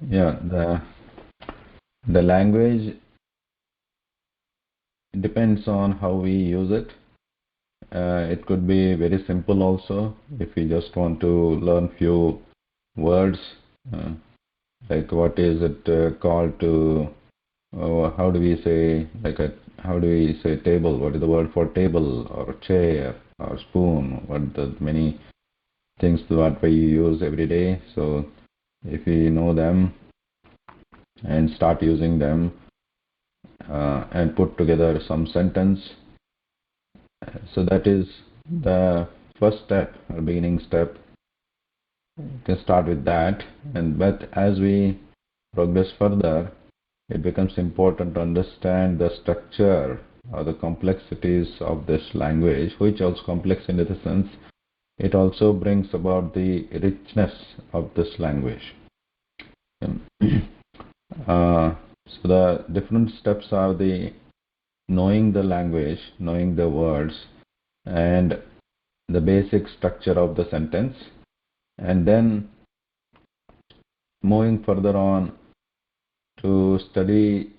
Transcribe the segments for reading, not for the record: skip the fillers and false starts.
Yeah, the language depends on how we use it. It could be very simple also if we just want to learn few words, uh, like what is it called to, how do we say, how do we say table? What is the word for table or chair or spoon? What the many things that we use every day. So if we know them and start using them and put together some sentence, so that is the first step or beginning step. You can start with that, and but as we progress further, it becomes important to understand the structure or the complexities of this language, which also complex in the sense it also brings about the richness of this language. So the different steps are the knowing the language, knowing the words, and the basic structure of the sentence, and then moving further on to study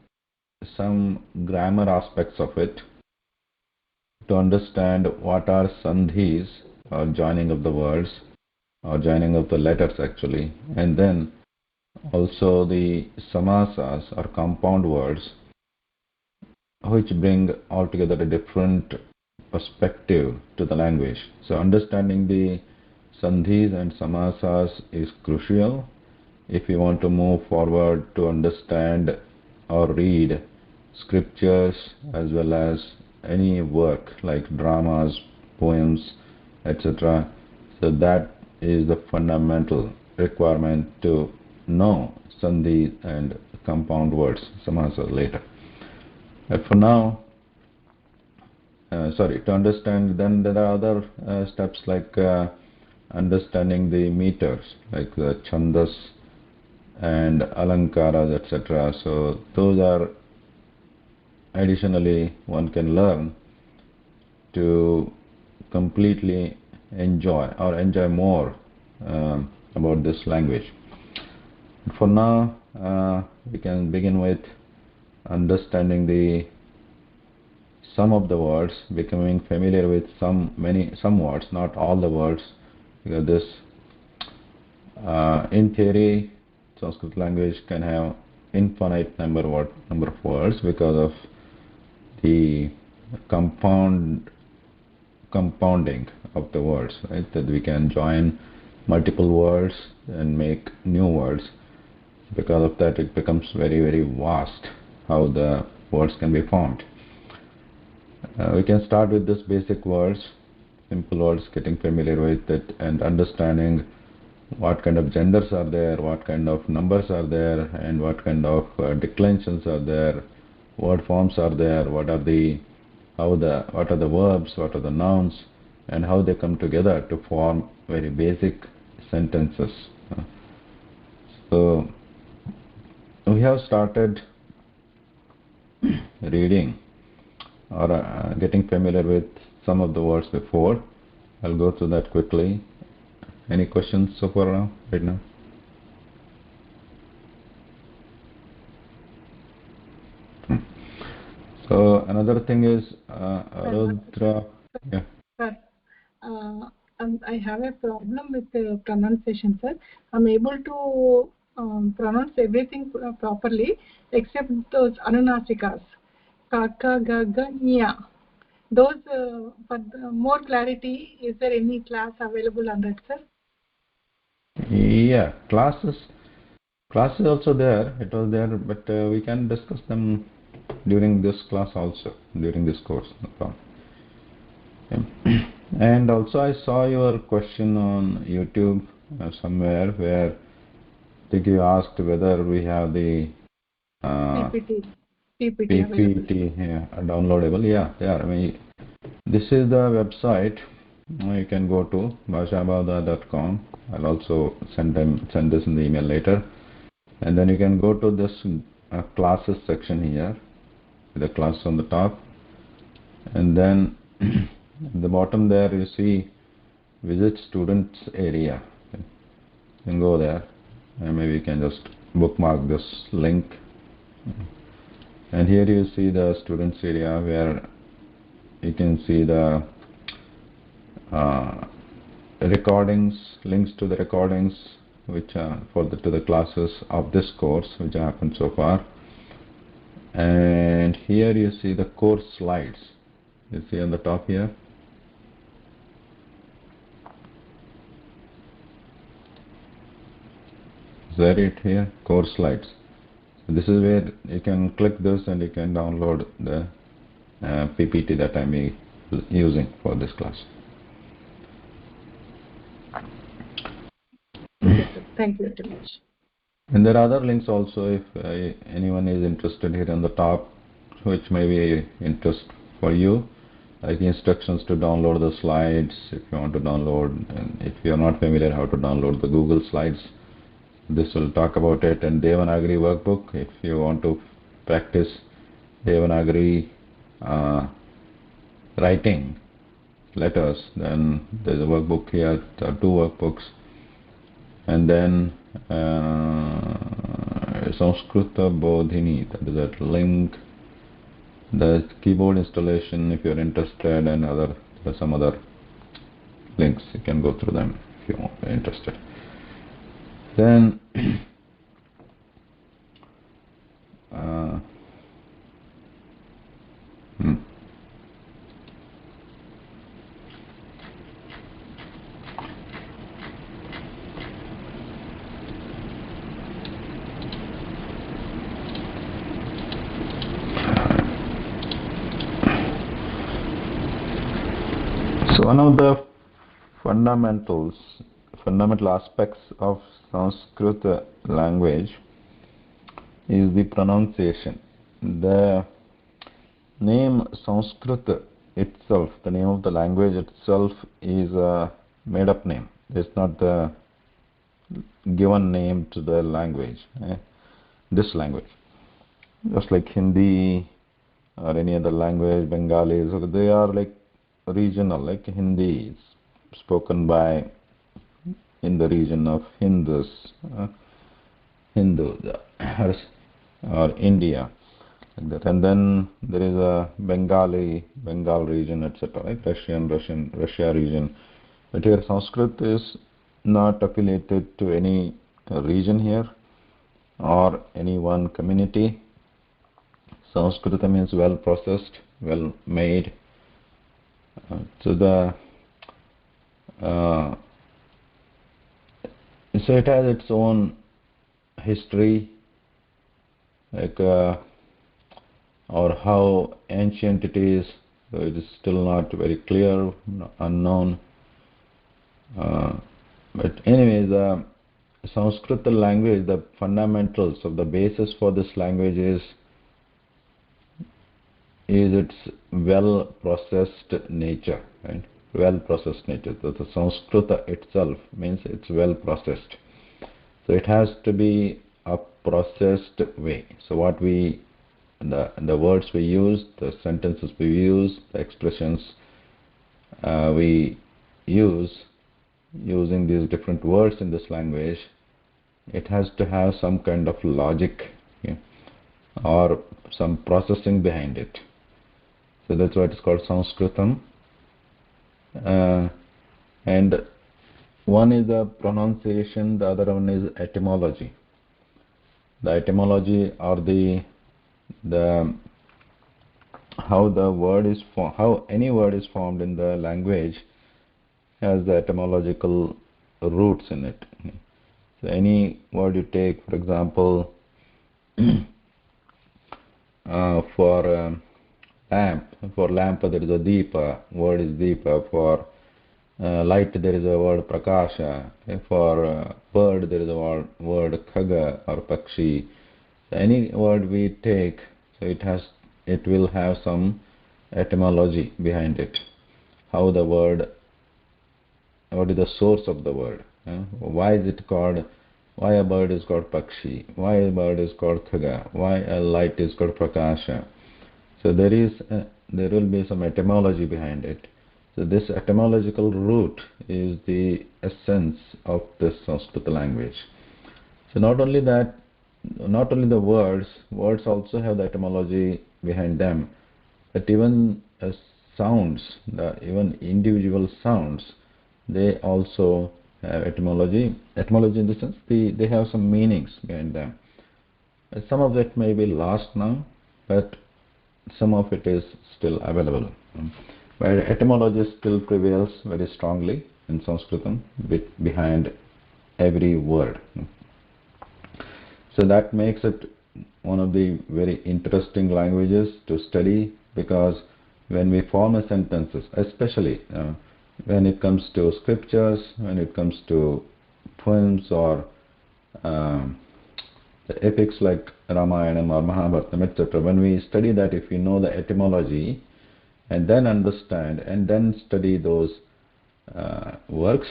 some grammar aspects of it, to understand what are sandhis or joining of the words or joining of the letters actually, and then also the samasas or compound words which bring altogether a different perspective to the language. So understanding the sandhis and samasas is crucial if you want to move forward to understand or read scriptures as well as any work like dramas, poems, etc. So that is the fundamental requirement to know sandhi and compound words, samasa later. But for now, to understand, then there are other steps like understanding the meters, like the chandas and alankaras, etc. So those are additionally one can learn to completely enjoy or enjoy more about this language. For now, we can begin with understanding the some of the words, becoming familiar with some words, not all the words, because this in theory Sanskrit language can have infinite number of words because of the compounding of the words, right? That we can join multiple words and make new words. Because of that, it becomes very, very vast how the words can be formed. We can start with this basic words, simple words, getting familiar with it and understanding what kind of genders are there, what kind of numbers are there, and what kind of declensions are there, word forms are there, what are the verbs, what are the nouns, and how they come together to form very basic sentences. So we have started reading or getting familiar with some of the words before. I'll go through that quickly. Any questions so far now, right now? So another thing is Rudra. Yeah. Sir, I have a problem with the pronunciation, sir. I'm able to pronounce everything properly except those anunasikas. Kaka, gaga, nya. Those, for more clarity, is there any class available on that, sir? Yeah, class is also there. It was there, but we can discuss them during this class also, during this course. No problem. Okay. And also I saw your question on YouTube somewhere where I think you asked whether we have the PPT. PPT available. PPT downloadable. Yeah. I mean, this is the website. You can go to bhashabodha.com. I'll also send this in the email later. And then you can go to this classes section here, the class on the top. And then at the bottom there you see visit students area. You can go there and maybe you can just bookmark this link. And here you see the students area where you can see the recordings, links to the recordings which are to the classes of this course which happened so far. And here you see the course slides. You see on the top here. Is that it here? Course slides. So this is where you can click this and you can download the PPT that I'm using for this class. Okay, sir. Thank you very much. And there are other links also if anyone is interested here on the top, which may be interest for you, like instructions to download the slides if you want to download, and if you are not familiar how to download the Google Slides, this will talk about it. And Devanagari workbook, if you want to practice Devanagari writing letters, then there's a workbook here. There are two workbooks. And then Sanskrita Bodhini, that is that link. The keyboard installation, if you're interested, and some other links, you can go through them if you're interested. Then so one of the fundamental aspects of Sanskrit language is the pronunciation. The name Sanskrit itself, the name of the language itself, is a made-up name. It's not the given name to the language, this language. Just like Hindi or any other language, Bengali, so they are like regional, like Hindi is spoken by in the region of Hindus, Hindu, or India, like that. And then there is a Bengal region, etc., like Russia region. But here Sanskrit is not affiliated to any region here or any one community. Sanskrita means well processed, well made. So it has its own history, like or how ancient it is. So it is still not very clear, unknown. But anyway, the Sanskrit language, the fundamentals of the basis for this language is its well processed nature, right? Well processed nature. So the Sanskrit itself means it's well processed. So it has to be a processed way. So the words we use, the sentences we use, the expressions we use using these different words in this language, it has to have some kind of logic, or some processing behind it. So that's why it's called Sanskritam. And one is the pronunciation, the other one is etymology. The etymology, or the how any word is formed in the language has the etymological roots in it. So any word you take, for example, for lamp there is a deepa, word is deepa. For light there is a word prakasha. For bird there is a word khaga or pakshi. So any word we take, so it will have some etymology behind it. What is the source of the word? Why a bird is called pakshi? Why a bird is called khaga? Why a light is called prakasha? So there will be some etymology behind it. So this etymological root is the essence of this Sanskrit language. So not only that, not only the words also have the etymology behind them, but even sounds, even individual sounds, they also have etymology. Etymology in the sense they have some meanings behind them. Some of it may be lost now, but some of it is still available. But etymology still prevails very strongly in Sanskritam behind every word. So that makes it one of the very interesting languages to study, because when we form a sentences, especially when it comes to scriptures, when it comes to poems or um, the epics like Ramayana or Mahabharata, etc., when we study that, if we know the etymology and then understand and then study those works,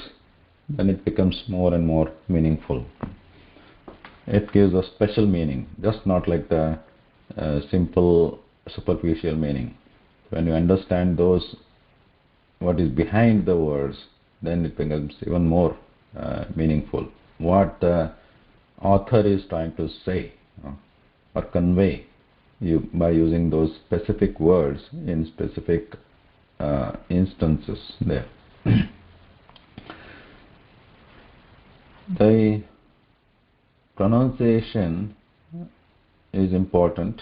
then it becomes more and more meaningful. It gives a special meaning, just not like the simple superficial meaning. When you understand those, what is behind the words, then it becomes even more meaningful. What the author is trying to say or convey by using those specific words in specific instances there. The pronunciation is important,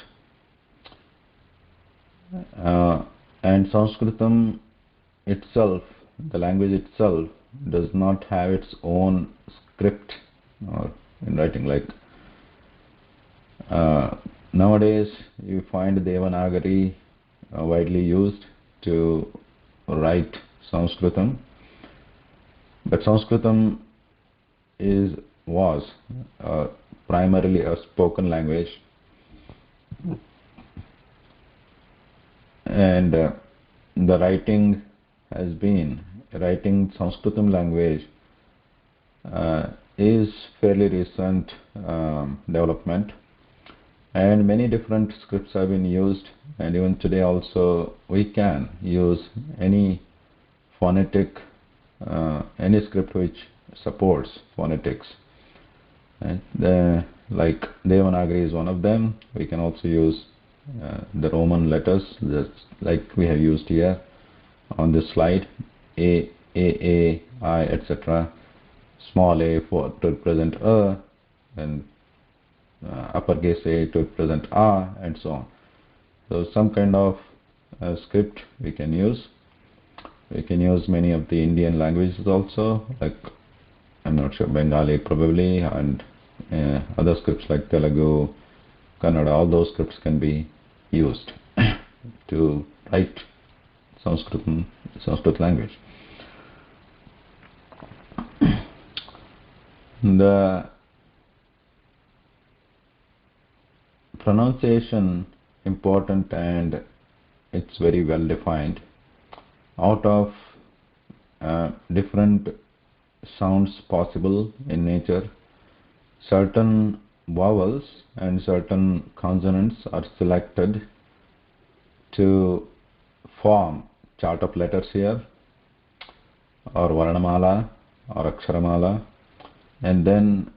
and Sanskritam itself, the language itself, does not have its own script or in writing. Like nowadays, you find Devanagari widely used to write Sanskritam, but Sanskritam was primarily a spoken language, and the writing Sanskritam language is fairly recent development, and many different scripts have been used, and even today also we can use any phonetic any script which supports phonetics. Right? Like Devanagari is one of them. We can also use the Roman letters, just like we have used here on this slide, I, etc. Small a to represent and uppercase A to represent and so on. So some kind of script we can use. We can use many of the Indian languages also, like I'm not sure, Bengali probably, and other scripts like Telugu, Kannada, all those scripts can be used to write Sanskrit language. The pronunciation important, and it's very well defined. Out of different sounds possible in nature, certain vowels and certain consonants are selected to form chart of letters here, or Varnamala or Aksharamala, and then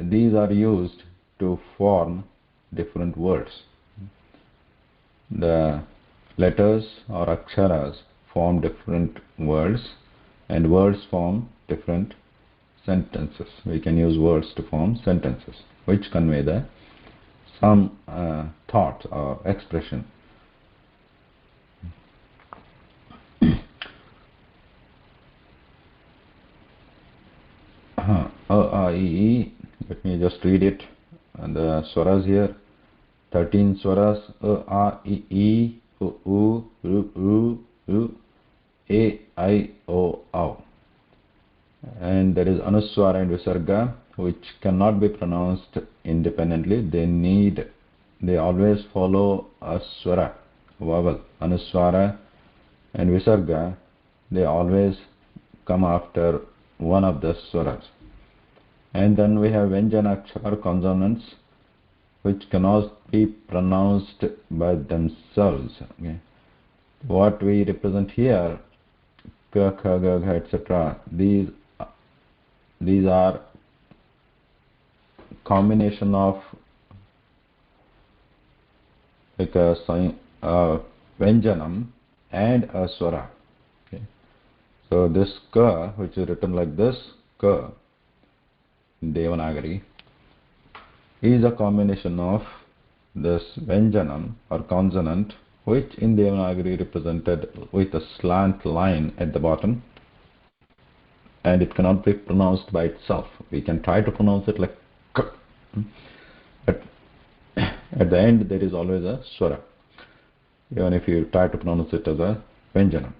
these are used to form different words. The letters or aksharas form different words, and words form different sentences. We can use words to form sentences which convey some thought or expression. Let me just read it. And the swaras here, 13 swaras: a, I, O, Au. And there is Anuswara and Visarga, which cannot be pronounced independently. They always follow a swara, vowel. Anuswara and Visarga, they always come after one of the swaras. And then we have Vyanjanakshara, consonants, which cannot be pronounced by themselves. Okay. What we represent here, K, Kha, Ga, Gha, etc., these are combination of like a Vyanjanam and a Swara. Okay. So this Ka, which is written like this, Ka, in Devanagari, is a combination of this Vyanjanam or consonant, which in Devanagari represented with a slant line at the bottom, and it cannot be pronounced by itself. We can try to pronounce it like K, but at the end there is always a Swara, even if you try to pronounce it as a Vyanjanam.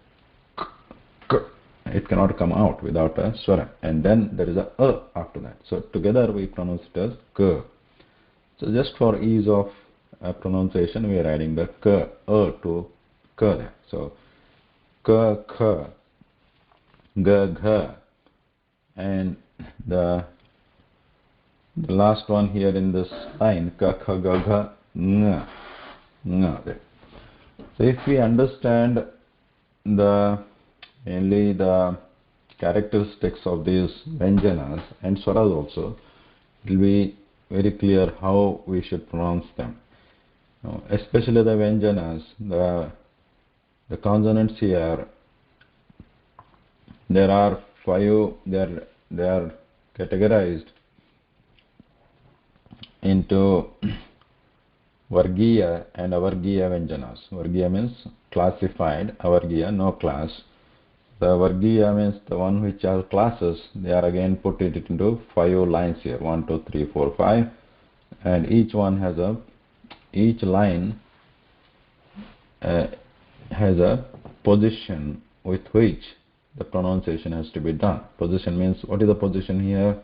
It cannot come out without a Swara, and then there is a after that. So together we pronounce it as K. So just for ease of pronunciation, we are adding the K, to K there. So K, K, G, G, and the last one here in this line, K, K, G, G, Ng, Ng there. So if we understand mainly the characteristics of these Vyanjanas and Swaras also, it will be very clear how we should pronounce them. Now, especially the Vyanjanas, the consonants here, there are 5, they are categorized into Vargiya and Avargiya Vyanjanas. Vargiya means classified, Avargiya, no class. The Vargiya means the one which are classes. They are again put it into 5 lines here, 1, 2, 3, 4, 5, and each line has a position with which the pronunciation has to be done. Position means, what is the position here?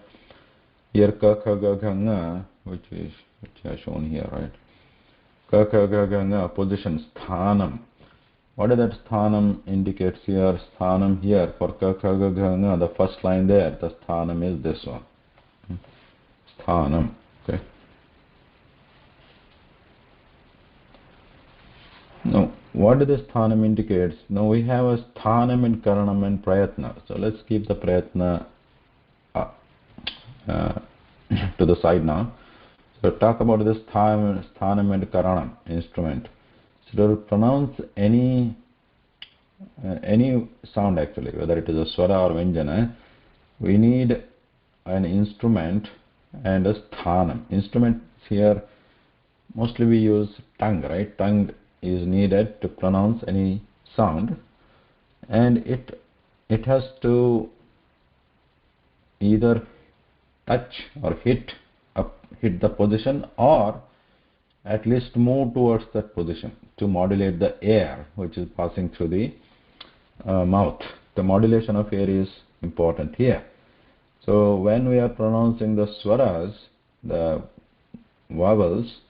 Here Ka, Kha, Ga, Gha, Nga, which are shown here, right? Ka, Kha, Ga, Gha, Nga, position, sthanam. What does that sthanam indicates here? Sthanam here for Ka, Kha, Ga, Gha, Nga, the first line there, the sthanam is this one. Sthanam. Okay. Now, what does this sthanam indicates? Now we have a sthanam in karanam and prayatna. So let's keep the prayatna to the side now. So talk about this sthanam and karanam instrument. So to pronounce any sound actually, whether it is a swara or vyanjana, we need an instrument and a sthanam. Instruments here, mostly we use tongue, right? Tongue is needed to pronounce any sound, and it has to either touch or hit the position, or at least move towards that position to modulate the air which is passing through the mouth. The modulation of air is important here. So when we are pronouncing the swaras, the vowels,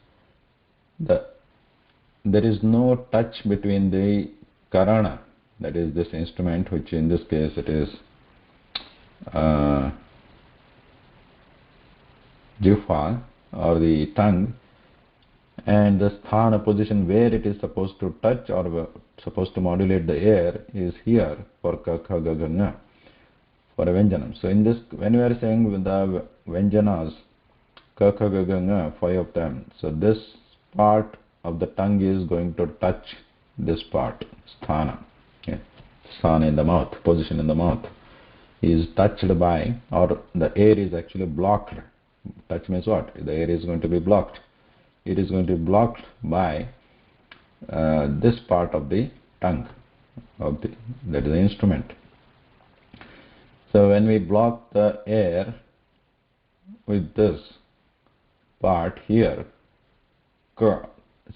there is no touch between the karana, that is this instrument, which in this case it is jihva or the tongue, and the sthana position where it is supposed to touch or supposed to modulate the air is here for ka, kha, ga, ga, nga, for a vyanjanam. So in this, when we are saying with the vyanjanas, ka, kha, ga, ga, nga, 5 of them, so this part of the tongue is going to touch this part, sthana. Okay. Sthana in the mouth, position in the mouth, is touched by, or the air is actually blocked. Touch means what? The air is going to be blocked. It is going to be blocked by this part of the tongue, that is the instrument. So when we block the air with this part here, ka,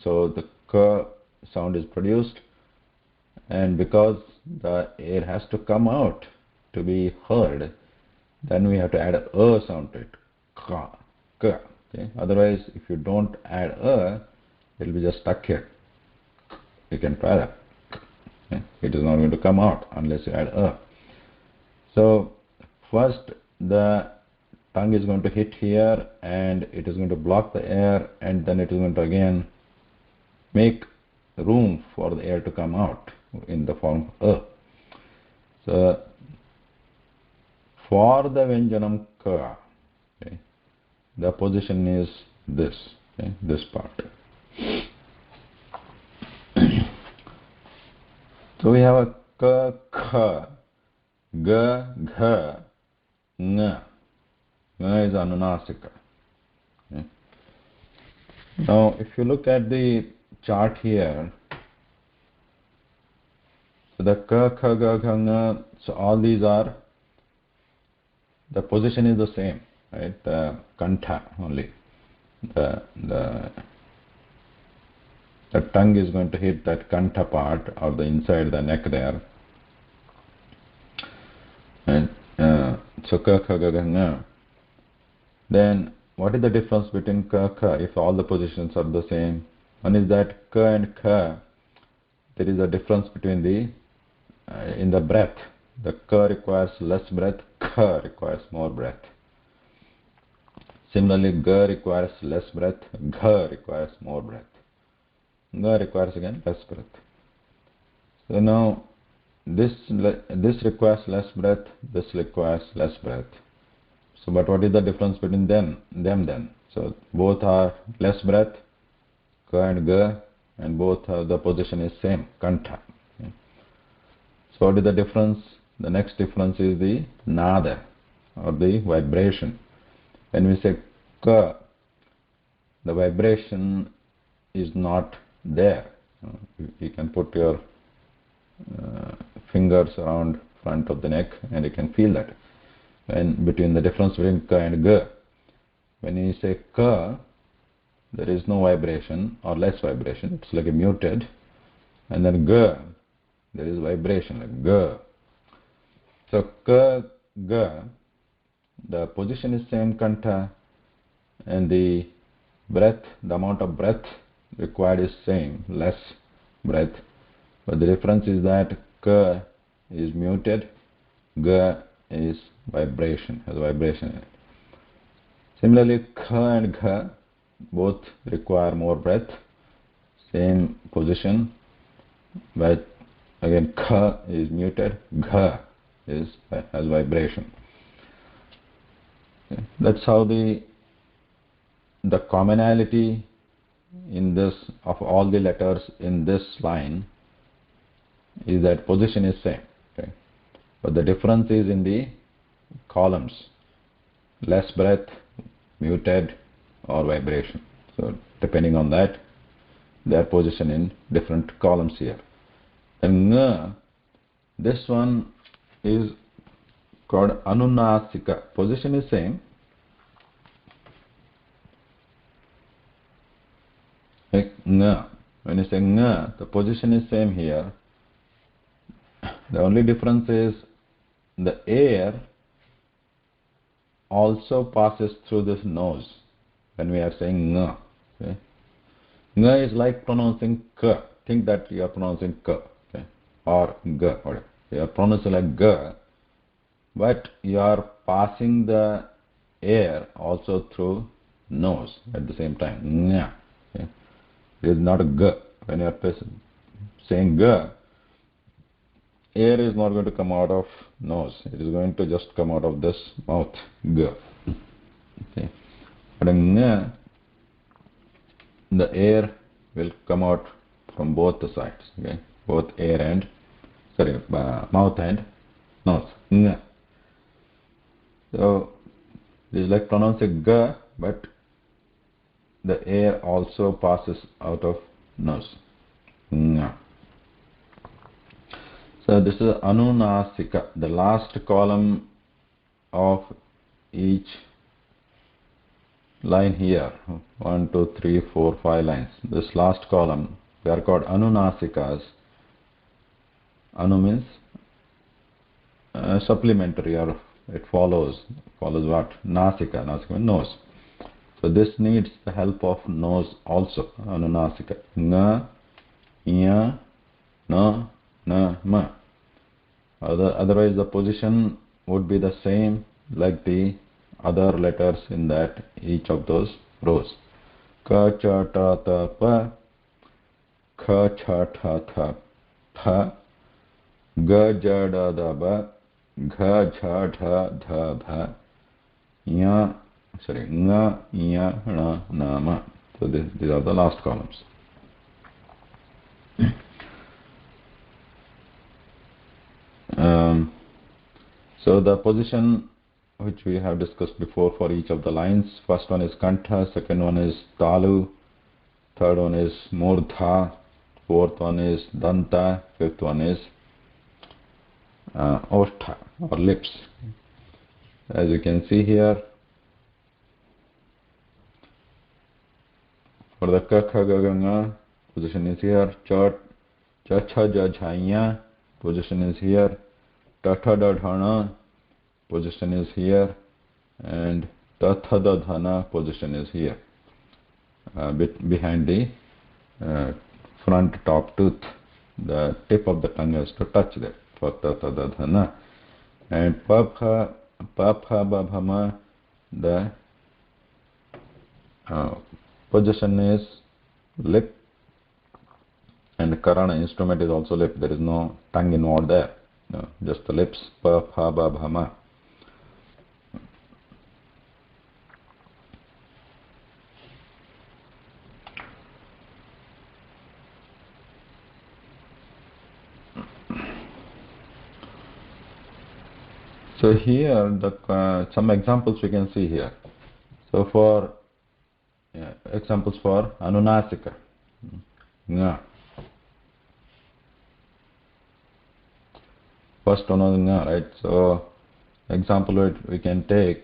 so the ka sound is produced, and because the air has to come out to be heard, then we have to add a sound to it, ka, ka. Okay? Otherwise, if you don't add it will be just stuck here. You can try that. Okay? It is not going to come out unless you add So first the tongue is going to hit here, and it is going to block the air, and then it is going to again make room for the air to come out in the form So for the vyanjanam ka, okay, the position is this, okay, this part. So we have a ka, kha, ga, gha, nga. Nga is anunasika. Okay. Now, if you look at the chart here, so the ka, kha, ga, gha, nga, so all these are, the position is the same, right? The kantha only. The tongue is going to hit that kantha part or the inside the neck there. And so ka, kha, ga, gha, nga. Then what is the difference between ka, kha if all the positions are the same? One is that ka and kha, there is a difference between the in the breath. The ka requires less breath, kha requires more breath. Similarly, ga requires less breath, gha requires more breath. Ga requires again less breath. So now this requires less breath, this requires less breath. So but what is the difference between them then? So both are less breath, ka and ga, and both are the position is same, kantha. Okay. So what is the difference? The next difference is the nada or the vibration. When we say ka, the vibration is not there. You can put your fingers around front of the neck and you can feel that. And between the difference between ka and ga. When you say ka, there is no vibration or less vibration. It's like a muted. And then ga, there is vibration like ga. So ka, ga, the position is same kantha and the breath, the amount of breath required is same, less breath. But the difference is that ka is muted, ga is vibration, has vibration in it. Similarly, kha and gha both require more breath, same position, but again kha is muted, gha has vibration. Okay. That's how the commonality in this of all the letters in this line is that position is same. Okay. But the difference is in the columns, less breath, muted, or vibration. So depending on that, their position in different columns here. And nga, this one is called anunasika. Position is same. Like nga. When you say nga, the position is same here. The only difference is the air also passes through this nose when we are saying nga. Okay? Nga is like pronouncing ka. Think that you are pronouncing ka, okay? Or ga. Or you are pronouncing like ga, but you are passing the air also through nose at the same time. Nga. Okay? It is not a ga. When you are saying ga, air is not going to come out of nose. It is going to just come out of this mouth. Ga. Okay. But in nga, the air will come out from both the sides. Okay. Both air and mouth and nose. Nga. So it is like pronouncing ga, but the air also passes out of nose. Nga. So this is anunasika, the last column of each line here. 1, 2, 3, 4, 5 lines. This last column, they are called anunasikas. Anu means supplementary, or it follows what? Nasika. Nasika means nose. So this needs the help of nose also. Anunasika. Nga, nya, na, na, ma. Otherwise the position would be the same like the other letters in that each of those rows. Ka, cha, ta, ta, pa. Kha, cha, ta, tha, pha. Ga, ja, da, da, ba. Gha, jha, dha, dha, bha. Nya, sorry, nga, nya, na, nama. So these are the last columns. Um, so the position which we have discussed before for each of the lines. First one is kantha, second one is talu, third one is murdha, fourth one is danta, fifth one is ostha or lips. As you can see here, for the ka kha ga ga nga, position is here. Cha cha cha ja jhaiya, position is here. Ta tha da dhana, position is here, and ta tha da dhana, position is here, behind the front top tooth. The tip of the tongue has to touch that for ta tha da dhana. And pa pha ba bhama, the position is lip, and karana instrument is also lip. There is no tongue involved there. No, just the lips. Pa pha ba bhama. So here, some examples we can see here. So for examples for anunasika, nga. First one is nga, right? So example we can take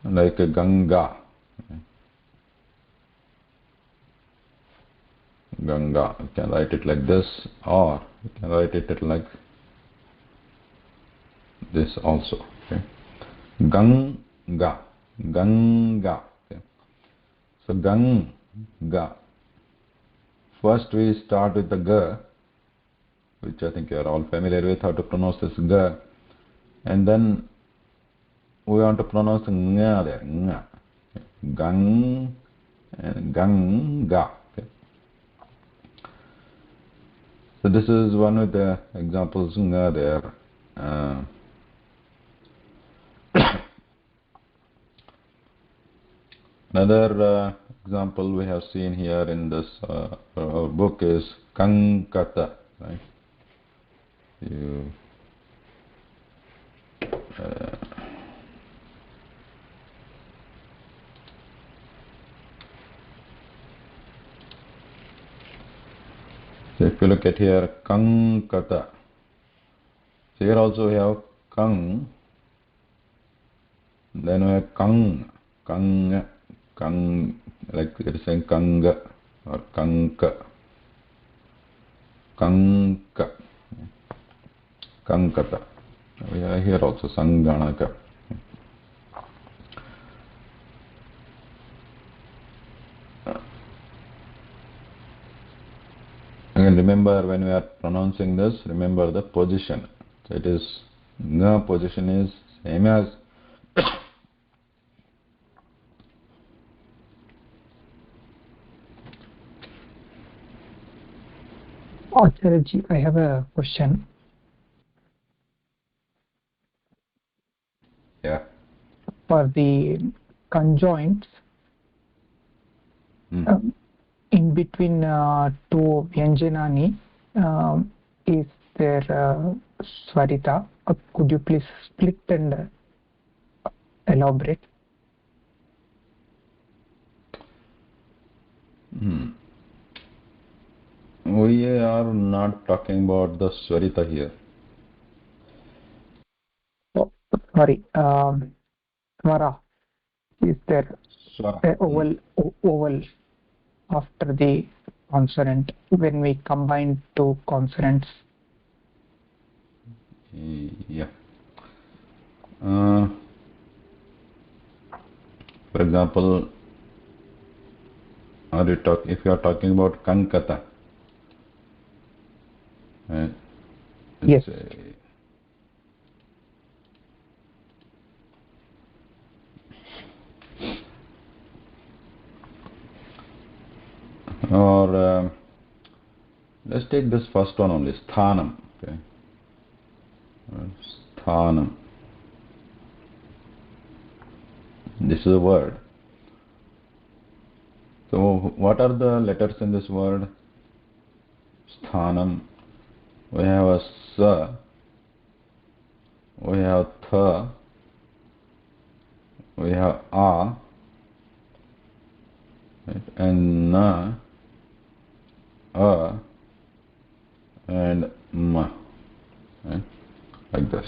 like a Ganga. Ganga. You can write it like this, or you can write it like this also. Okay? Ganga. Ganga. Okay? So Ganga. First we start with the Ga, which I think you are all familiar with how to pronounce this Ga, and then we want to pronounce Nga there. Nga. Gang and Ganga. Okay? So this is one of the examples Nga there. Another example we have seen here in this book is Kankata. Right? So if you look at here, Kankata. So here also we have Kang, then we have Kang, Kang, like it is saying Kanga or Kanka, Kanka, Kankata. We have here also Sanganaka. Again, remember when we are pronouncing this, remember the position. So it is Nga position is same as Acharyaji, I have a question. yeah. For the conjoints, in between two Vyanjanani, is there Swarita? Could you please split and elaborate? We are not talking about the Swarita here. Oh, sorry, Swara. Is there Swara. a vowel after the consonant when we combine two consonants? Yeah. For example, if you are talking about Kankata, right? Yes. Or let's take this first one only, Sthanam. Okay. Sthanam. This is a word. So what are the letters in this word? Sthanam. We have a sa, we have tha, we have a, right? And na, a, and ma, right? Like this.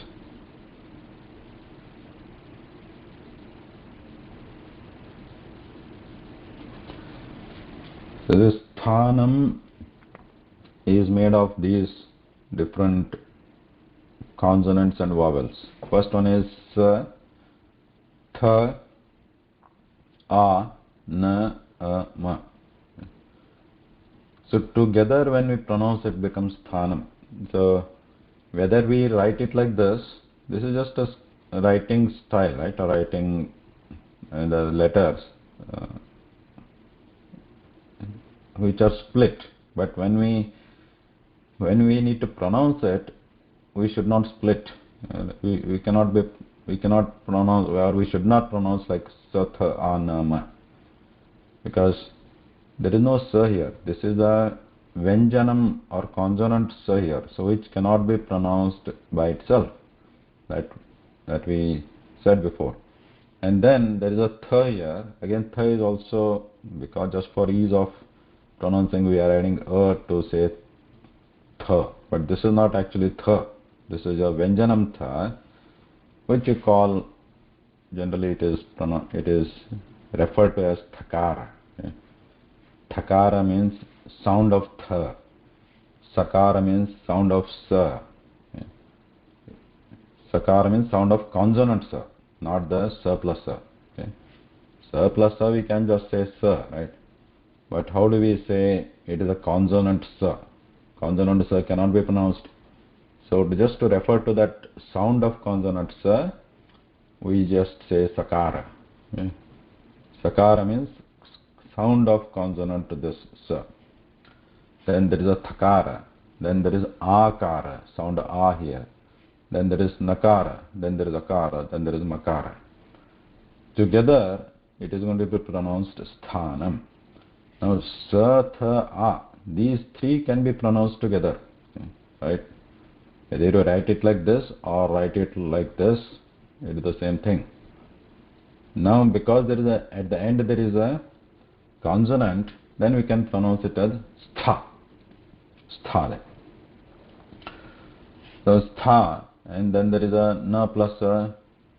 So this sthanam is made of these different consonants and vowels. First one is sa, tha, a, na, a, ma. So together when we pronounce it becomes sthanam. So whether we write it like this is just a writing style, right? Or writing the letters uh, which are split. But when we need to pronounce it, we should not split. We cannot pronounce, or we should not pronounce like satha anama, because there is no sa here. This is the vyanjanam or consonant sa here, so which cannot be pronounced by itself. That we said before. And then there is a tha here. Again, tha is also, because just for ease of pronouncing, we are adding a to say tha. But this is not actually tha. This is a vyanjanam tha, which you call, generally it is referred to as thakara. Okay? Thakara means sound of tha. Sakara means sound of sa. Okay? Sakara means sound of consonant sa, not the sa plus sa. Okay? Sa plus sa we can just say sa, right? But how do we say it is a consonant sa? Consonant sa cannot be pronounced. So just to refer to that sound of consonant sa, we just say sakara. Okay? Sakara means sound of consonant to this sa. Then there is a thakara. Then there is akara, sound a here. Then there is nakara. Then there is akara. Then there is makara. Together, it is going to be pronounced sthanam. Now, sa, tha, a. These three can be pronounced together. Okay, right? Either you write it like this or write it like this, it is the same thing. Now, because at the end there is a consonant, then we can pronounce it as stha. Sthale. So stha, and then there is a na plus a,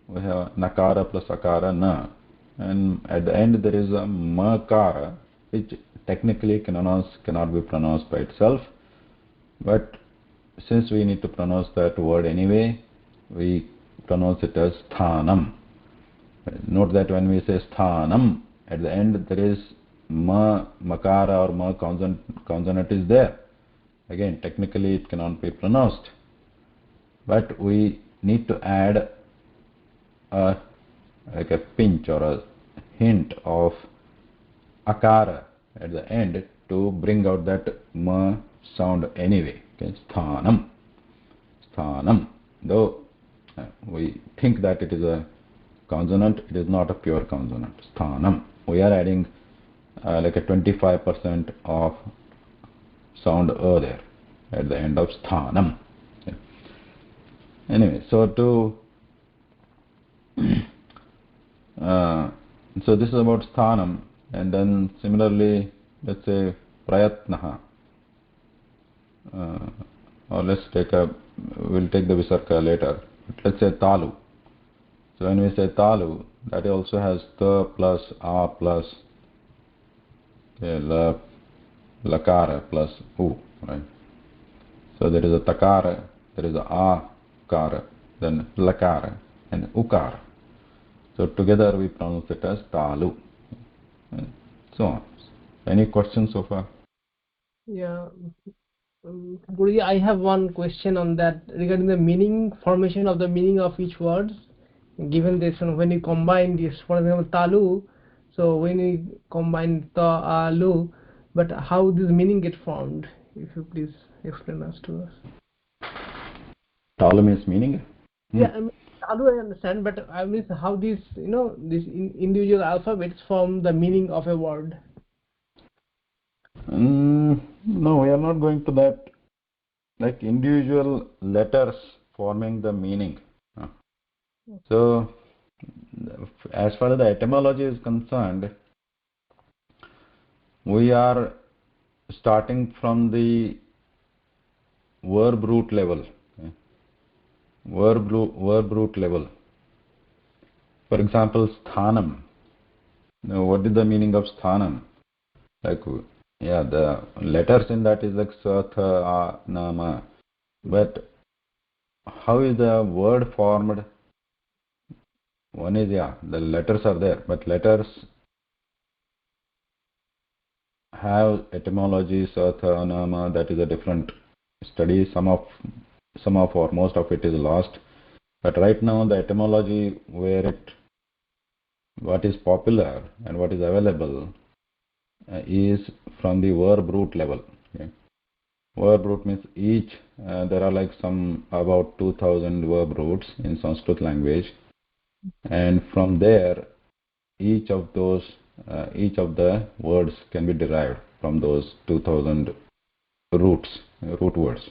we have nakara plus akara na, and at the end there is a makara, which technically cannot be pronounced by itself, but since we need to pronounce that word anyway, we pronounce it as sthanam. Note that when we say sthanam, at the end there is makara or ma consonant is there. Again, technically it cannot be pronounced, but we need to add like a pinch or a hint of akara at the end to bring out that ma sound anyway. Okay, sthanam. Though we think that it is a consonant, it is not a pure consonant. Sthanam. We are adding like a 25% of sound there at the end of sthanam. Okay. Anyway, so so this is about sthanam, and then similarly, let's say prayatnaha, or we'll take the visarga later. But let's say talu. So when we say talu, that also has ta plus a plus lakara plus u, right? So there is a takara, there is a akara, then lakara and ukara. So together we pronounce it as talu, and so on. Any questions so far? Yeah. Guruji, I have one question on that regarding the meaning, formation of the meaning of each word. Given this, when you combine this, for example, talu, so when you combine ta-alu, but how this meaning get formed? If you please explain us to us. Talu means meaning? Yeah, Talu I understand, but I mean how these these individual alphabets form the meaning of a word. No, we are not going to that. Like individual letters forming the meaning. So, as far as the etymology is concerned, we are starting from the verb root level. Verb root level. For example, sthanam. Now, what is the meaning of sthanam? Like, yeah, the letters in that is like sa, tha, a, na, ma. But how is the word formed? One is, yeah, the letters are there, but letters have etymology, sa, tha, na, ma. That is a different study. Some of or most of it is lost. But right now, the etymology what is popular and what is available is from the verb root level. Okay? Verb root means each, there are like some about 2000 verb roots in Sanskrit language, and from there, each of the words can be derived from those 2000 root words.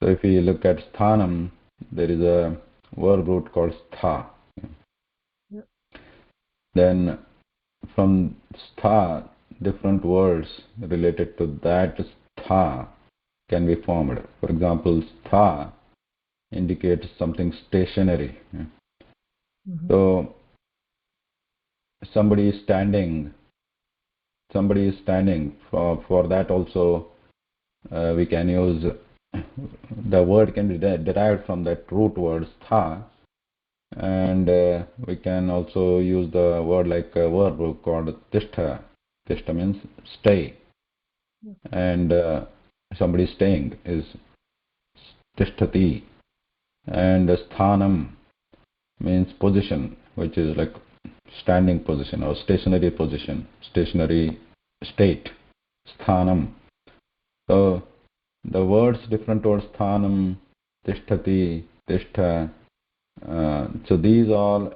So if we look at sthanam, there is a verb root called stha. Then from stha, different words related to that stha can be formed. For example, stha indicates something stationary. So somebody is standing. For that also, we can use the word can be derived from that root word stha, and we can also use the word like a verb called tishtha. Tishtha means stay, and somebody staying is tishtati, and sthanam means position, which is like standing position or stationary position, stationary state, sthanam. So the words, different words, sthanam, tishtati, tishtha, so these all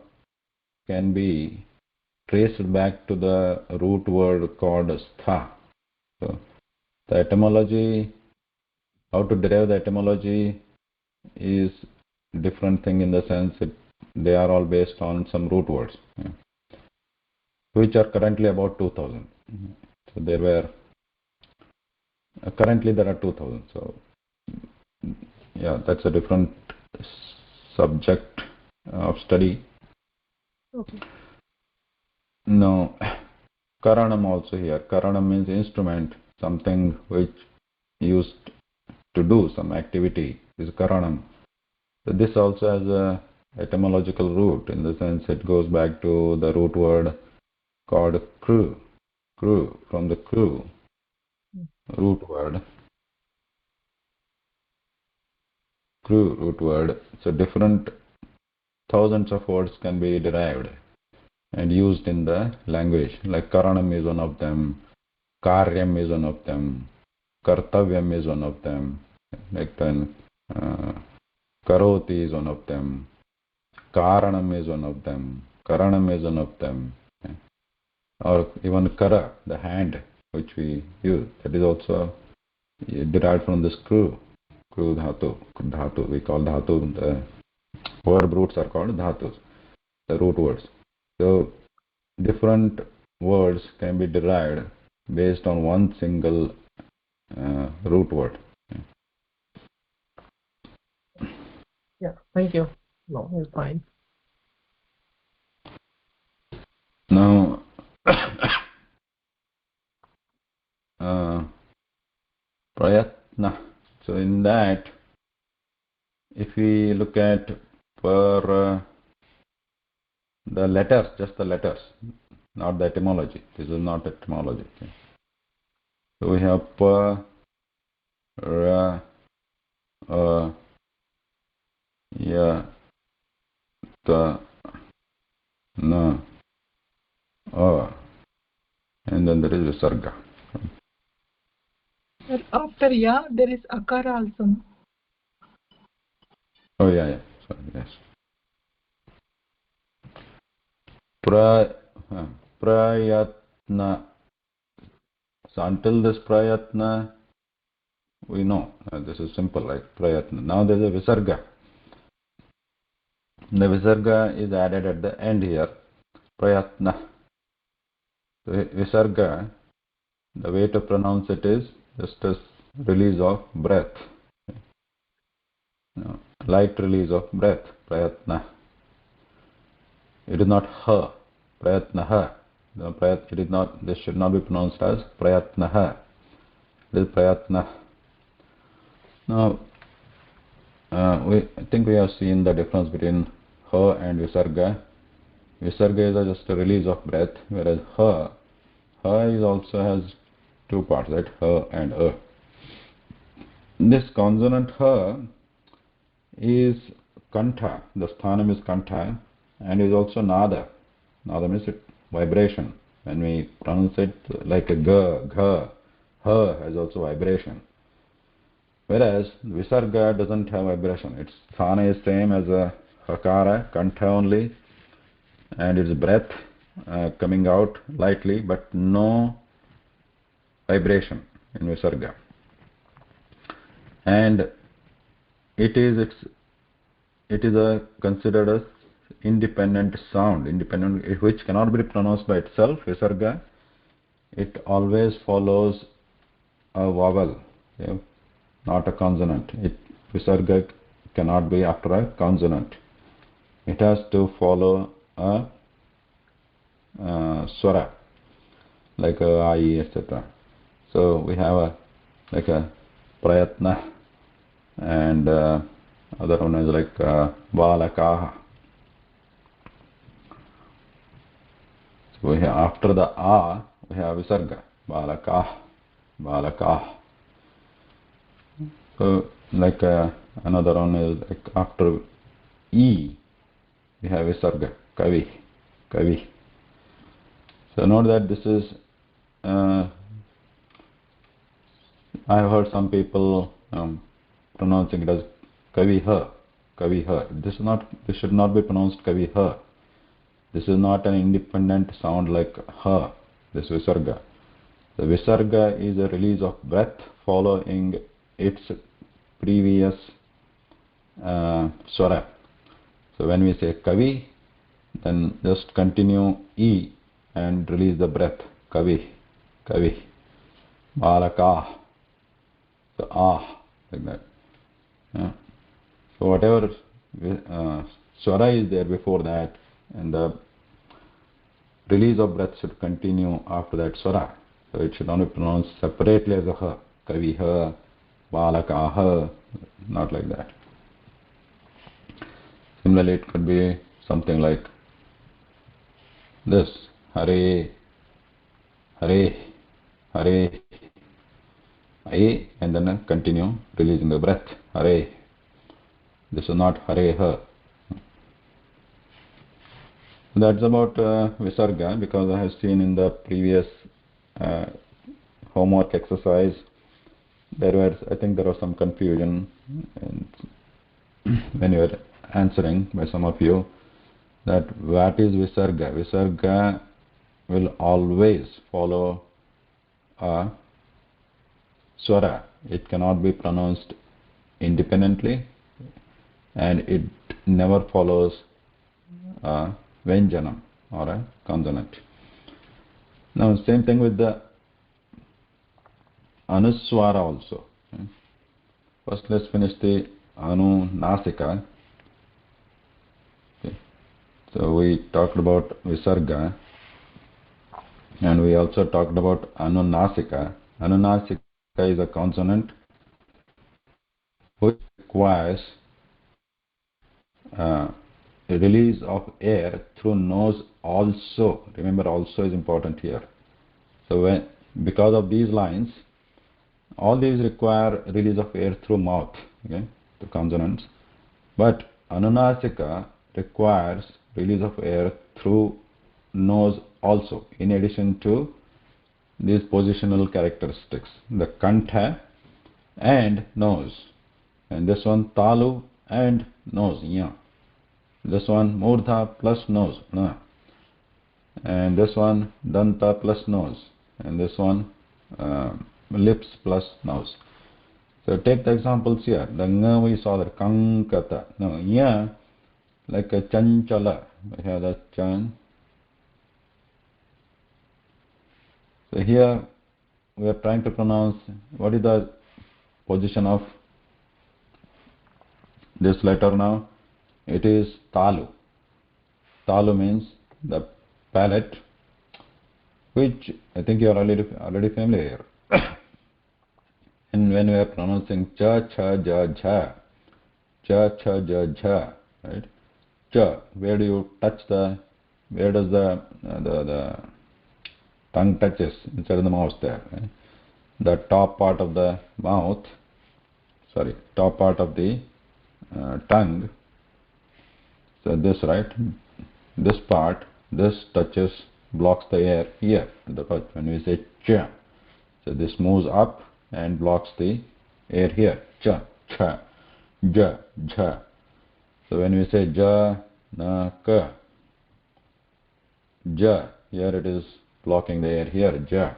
can be traced back to the root word called stha. So the etymology, how to derive the etymology is different thing in the sense that they are all based on some root words, which are currently about 2000. So there were, currently there are 2000. So yeah, that's a different subject of study. Okay. Now, karanam also here. Karanam means instrument, something which used to do some activity is karanam. So this also has a etymological root in the sense it goes back to the root word called crew, from the crew root word, root word. So different thousands of words can be derived and used in the language. Like karanam is one of them, karyam is one of them, kartavyam is one of them, like then karoti is one of them, karanam is one of them, karanam is one of them, or even kara, the hand which we use, that is also derived from this crew dhatu. We call dhatu, the verb roots are called dhatus, the root words. So different words can be derived based on one single root word. Yeah, thank you. No, it's fine. Now, prayatna. So in that, if we look at for the letters, just the letters, not the etymology. This is not etymology. Okay. So we have pa, ra, ya, ta, na, and then there is visarga. Sir, after ya, there is akara also. Oh yeah. Sorry, yes. Prayatna. So until this prayatna, we know this is simple, like prayatna. Now there is a visarga. The visarga is added at the end here. Prayatna. Visarga, the way to pronounce it is just a release of breath. Light release of breath. Prayatna. It is not ha. Prayatnaha. It is not. This should not be pronounced as prayatnaha. It is prayatna. Now, I think we have seen the difference between ha and visarga. Visarga is just a release of breath, whereas ha is also has two parts, right? Ha and a. This consonant ha is kantha. The sthanam is kantha and is also nada. Nada means it vibration. When we pronounce it like a g, gha, ha has also vibration. Whereas visarga doesn't have vibration. Its sthana is same as a hakara, kantha only, and its breath coming out lightly, but no vibration in visarga. And it is considered as independent sound, which cannot be pronounced by itself. Visarga, it always follows a vowel, okay? Not a consonant. Visarga cannot be after a consonant. It has to follow a swara, like a I, etc. So we have like a prayatna, and other one is like balakaha. So we have, after the a, we have visarga, balakah, balakah. So like another one is like after e, we have visarga, kavi, kavi. So note that this is, I have heard some people pronouncing it as kaviha, kaviha. This should not be pronounced kaviha. This is not an independent sound like ha, this visarga. The visarga is a release of breath following its previous swara. So when we say kavi, then just continue e and release the breath. Kavi, kavi, balakah. So like that. Yeah. So whatever swara is there before that, and the release of breath should continue after that swara. So it should not be pronounced separately as a ha. Kaviha, balakaha, not like that. Similarly, it could be something like this: Hare, Hare, Hare, Hare, and then continue releasing the breath. Hare. This is not Hare Ha. That's about visarga, because I have seen in the previous homework exercise I think there was some confusion when you were answering by some of you, that what is visarga. Visarga will always follow a swara. It cannot be pronounced independently, and it never follows a vyanjanam or a consonant. Now same thing with the anuswara also. First let's finish the anunasika. Okay. So we talked about visarga, and we also talked about anunasika. Anunasika is a consonant which requires a release of air through nose also. Remember, also is important here. So because of these lines, all these require release of air through mouth, okay, the consonants. But anunasika requires release of air through nose also, in addition to these positional characteristics, the kantha and nose. And this one talu and nose, yeah. This one murdha plus nose. and this one danta plus nose, and this one lips plus nose. So take the examples here. The nga we saw that kankata. No, yeah, like a chanchala. We have the chan. So here we are trying to pronounce what is the position of this letter now. It is talu. Talu means the palate, which I think you are already familiar. And when we are pronouncing cha, cha, ja, jha, cha, cha, ja, jha, right? Cha, where do you touch where does the tongue touches inside of the mouth there? Right? The top part of the mouth, top part of the tongue. So this, right? This part, this touches, blocks the air here. When we say cha, so this moves up and blocks the air here. Cha, cha, ja, jha. So when we say ja, na, ka, ja, here it is blocking the air here, ja.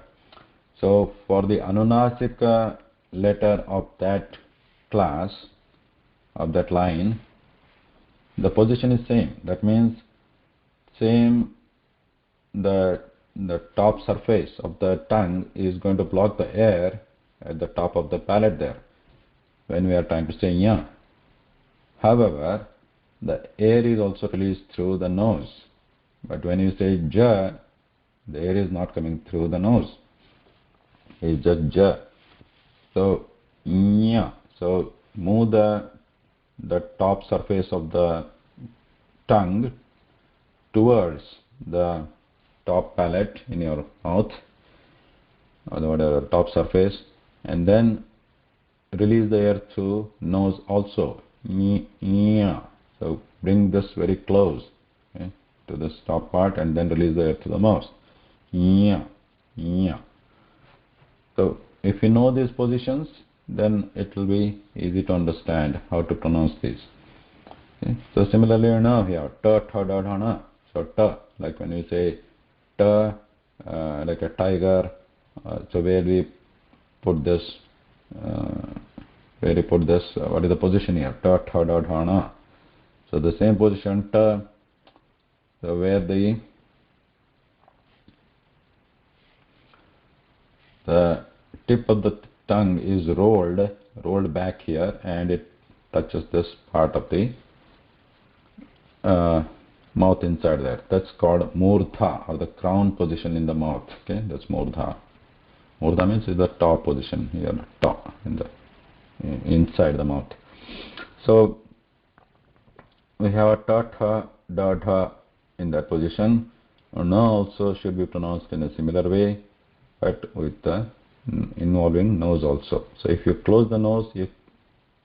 So for the Anunasika letter of that class, of that line, the position is same. That means same, the top surface of the tongue is going to block the air at the top of the palate there when we are trying to say ya. However, the air is also released through the nose. But when you say ja, the air is not coming through the nose. It's just ja. So nya. So move the top surface of the tongue towards the top palate in your mouth, or whatever top surface, and then release the air through nose also. Nya. So bring this very close, okay, to this top part, and then release the air to the mouth. Nya. Nya. So if you know these positions, then it will be easy to understand how to pronounce these. Okay? So similarly now here, ta, tha, da, dha, na. So ta, like when we say ta, like a tiger, so where we put this, what is the position here? Ta, tha, da, dha, na. So the same position ta, so where the tip of the tongue is rolled back here, and it touches this part of the mouth inside there. That's called murdha, or the crown position in the mouth. Okay, that's murdha. Murdha means is the top position here, top inside the mouth. So we have a ta, tha, da, dha in that position. Na also should be pronounced in a similar way, but with involving nose also. So if you close the nose,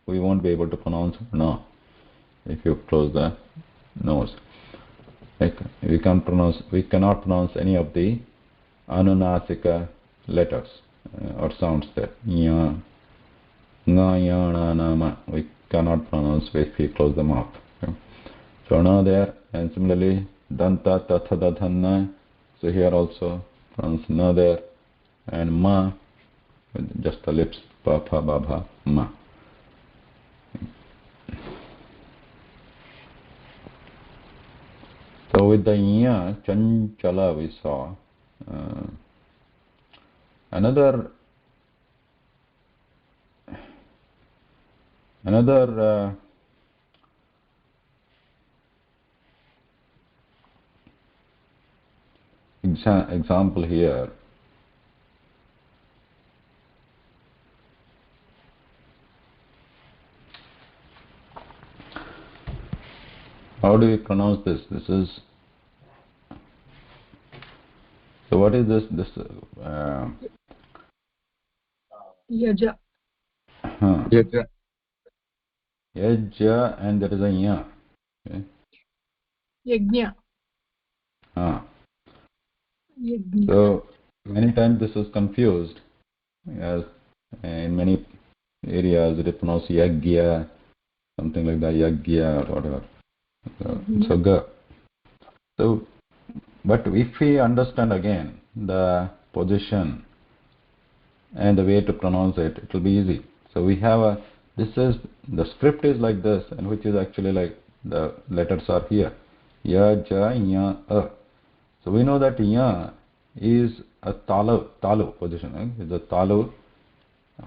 we won't be able to pronounce na. If you close the nose, like we cannot pronounce any of the Anunasika letters or sounds there. Nya, nga, ya, na, na, ma. We cannot pronounce if we close the mouth. Okay. So na there, and similarly danta, tatha, dadhanna. So here also pronounce na there, and ma with just the lips, pa, pa, ba, bha, ma. So with the nya, chanchala we saw. Another example here. How do we pronounce this? This is, so what is this? Yaja. Yaja. Yaja, and there is a nya. Okay. Yajna. Yajna. So many times this is confused, as in many areas it is pronounced yagya, something like that, yagya or whatever. So ga. So But if we understand again the position and the way to pronounce it, it will be easy. So we have a, this is, the script is like this, and which is actually like the letters are here. Ya, ja, ya, a. So we know that ya is a talu position, right? It's a talu,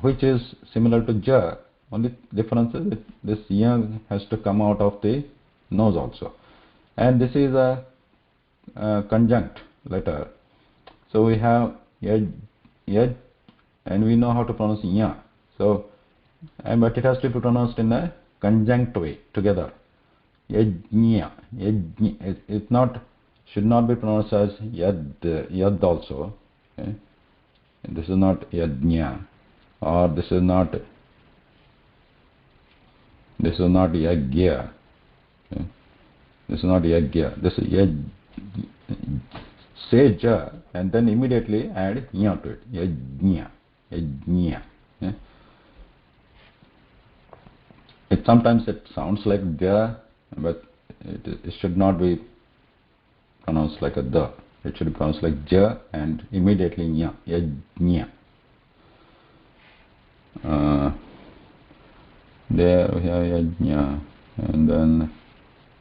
which is similar to ja. Only difference is that this ya has to come out of the nose also. And this is a conjunct letter. So we have yaj, yaj, and we know how to pronounce ya. So, but it has to be pronounced in a conjunct way together. Yajnya, it's not, should not be pronounced as yad also. Okay? This is not yajnya, or this is not yagya. Okay? This is not yagya. This is yaj. Say ja and then immediately add nya to it. Yajnya, yajnya. Okay? Sometimes it sounds like ja, but it should not be pronounced like a the. It should be pronounced like ja and immediately nya, yajnya. There we have yajnya, and then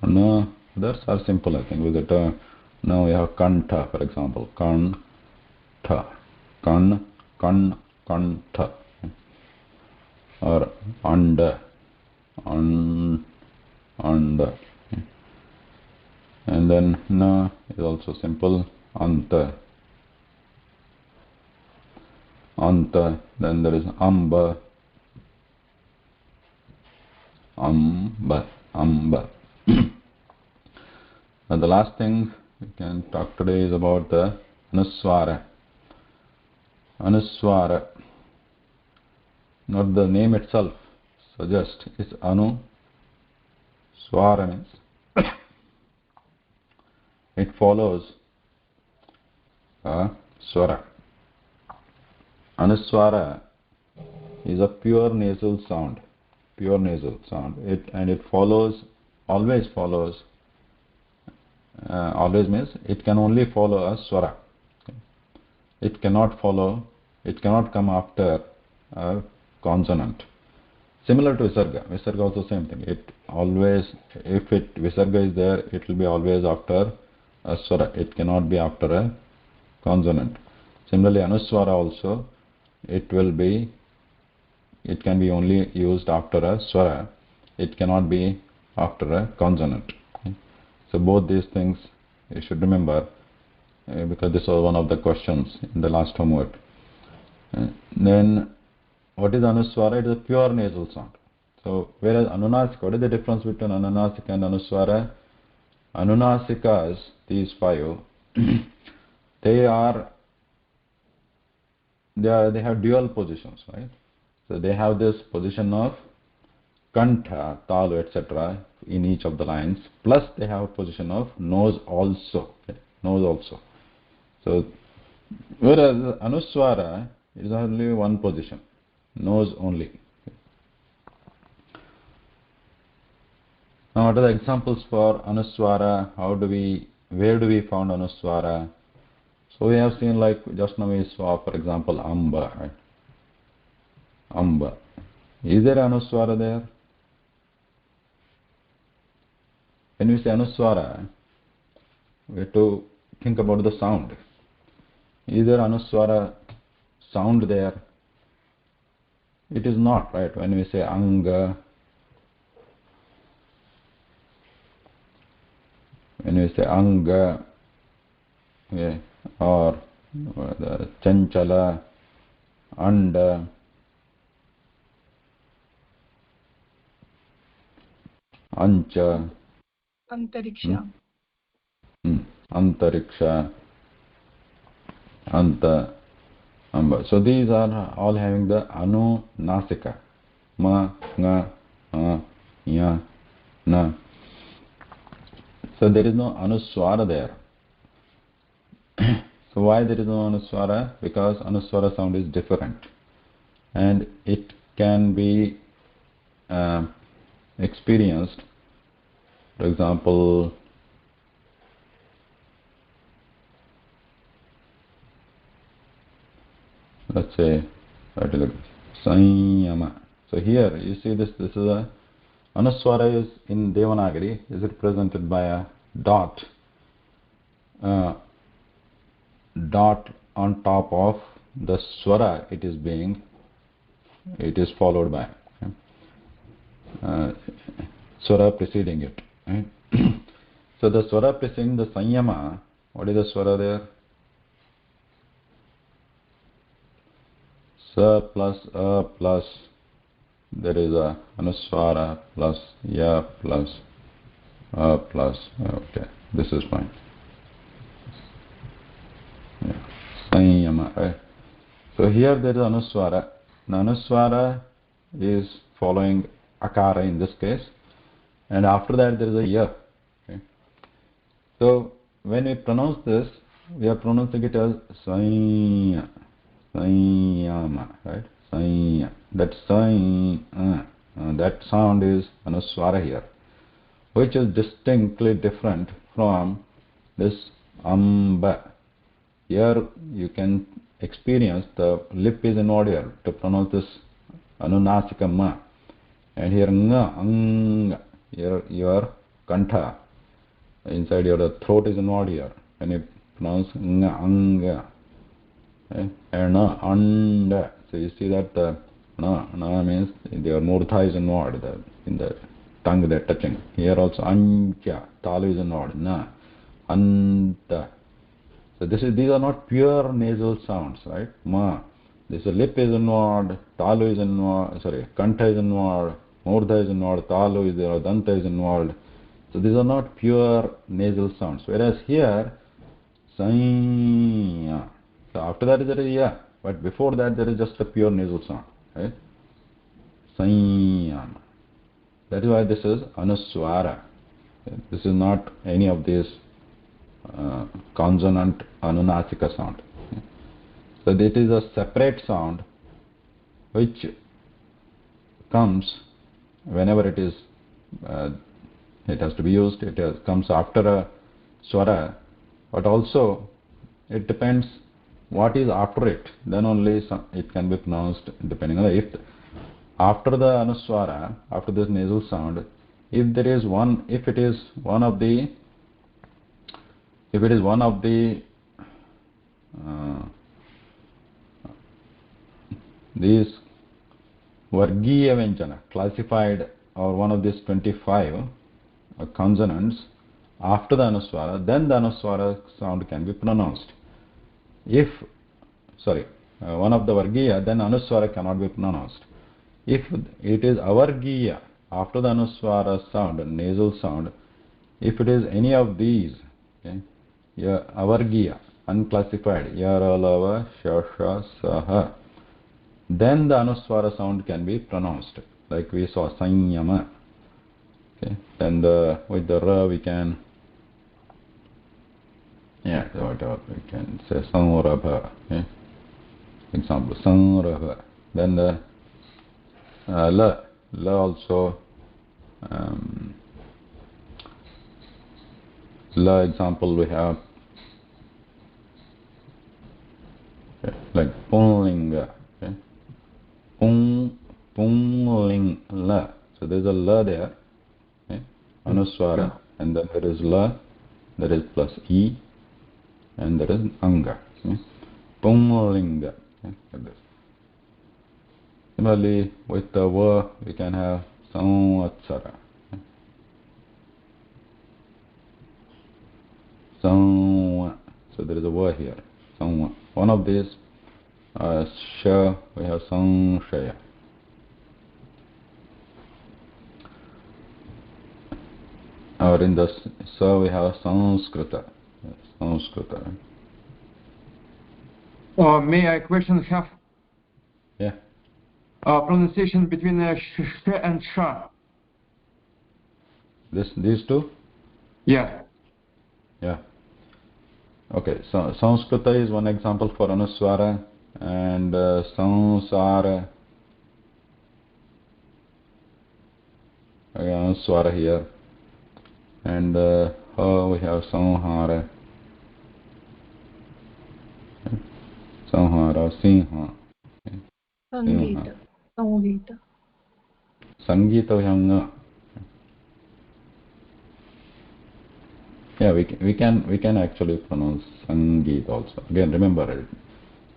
no, others are simple. I think with the now we have kanta, for example, kanta, kanta, or anda, anda. And then na is also simple, anta, anta. Then there is amba, amba, amba. And the last thing we can talk today is about the anuswara. Anuswara, not the name itself suggests, is anu. Swara means it follows a swara. Anuswara is a pure nasal sound. Pure nasal sound. It follows, always follows. Always means it can only follow a swara. It cannot follow. It cannot come after a consonant. Similar to visarga. Visarga also same thing. It always, if visarga is there, it will be always after a swara. It cannot be after a consonant. Similarly, anuswara also, it can be only used after a swara. It cannot be after a consonant. Okay? So both these things you should remember, because this was one of the questions in the last homework. Then what is anuswara? It is a pure nasal sound. So whereas anunasika, what is the difference between anunasika and anuswara? Anunasikas, these five, they have dual positions, right? So they have this position of kantha, talu, etc. in each of the lines, plus they have a position of nose also. Okay? Nose also. So whereas anuswara is only one position, nose only. Now what are the examples for anuswara? Where do we found anuswara? So we have seen, like just now we saw, for example, amba, right? Amba. Is there anuswara there? When we say anuswara, we have to think about the sound. Is there anuswara sound there? It is not, right? When we say anga, okay, or the chanchala, anda, ancha, Antariksha. antariksha, anta, amba. So these are all having the anu nasika. Ma, nga, ya, na. So there is no anuswara there. So why there is no anuswara? Because anuswara sound is different. And it can be experienced. For example, let's say, try to look, Sanyama. So here you see this is a Anuswara is in Devanagari is represented by a dot, uh, dot on top of the swara it is followed by, okay? Swara preceding it, right? So the swara preceding the Sanyama, what is the swara there? Sa plus a plus, there is a Anuswara plus ya plus a plus, okay, this is fine. Yeah. Sanyama, right? So here there is Anuswara. Now Anuswara is following Akara in this case, and after that there is a ya. Okay? So when we pronounce this, we are pronouncing it as Sanya, Sanyama, right? Sanya. That that sound is Anuswara here, which is distinctly different from this Amba. Here you can experience the lip is inward here to pronounce this Anunasika ma. And here nga, ang, your kantha, inside your throat is inward here. When you pronounce nga, anga, okay? And anda. So you see that na means your murtha is inward, in the tongue they're touching. Here also ancha, talu is inward, na, anta. So these are not pure nasal sounds, right? Ma. This lip is inward, talu is inward, sorry, kantha is inward, murdha is inward, talu is there, danta is inward. So these are not pure nasal sounds. Whereas here, sanya. So after that there is ya, but before that there is just a pure nasal sound, right? Sanya. That is why this is anuswara. This is not any of these consonant anunasika sound. So it is a separate sound which comes whenever it is it has to be used. Comes after a swara, but also it depends what is after it. Then only it can be pronounced depending on if after the anuswara, after this nasal sound, if it is one of the these Vargiya Vyanjana classified, or one of these 25 consonants after the Anuswara, then the Anuswara sound can be pronounced. If, one of the Vargiya, then Anuswara cannot be pronounced. If it is Avargiya, after the Anuswara sound, nasal sound, if it is any of these, okay, Avargiya, unclassified, Yara, Lava, Shasha, Saha, then the Anuswara sound can be pronounced, like we saw Sanyama. Okay, then with the Ra we can, we can say Sanrabha. Okay, example Sanrabha. Then the La also, La example we have, okay, like Punlinga. Okay, Pungling La. So there's a La there, okay, Anuswara, and then there is La, there is plus E, and there is Anga. Okay, Punglinga. Okay, like this. Similarly, with the Va, we can have Samvatsara. Okay. So there is a Va here. Samva. One of these, Sha, we have Samshaya. Or in the Sa, we have Sanskrita. Sanskrita. May I question have Yeah. pronunciation between sh and sha? These two? Yeah. Yeah. Okay, so Sanskrita is one example for Anuswara, and Sansara, Anuswara here, and we have Sanhara, Sinha. Sangeeta. Sangeeta. Sangeeta Vyanga. Yeah, we can actually pronounce Sangeet also. Again, remember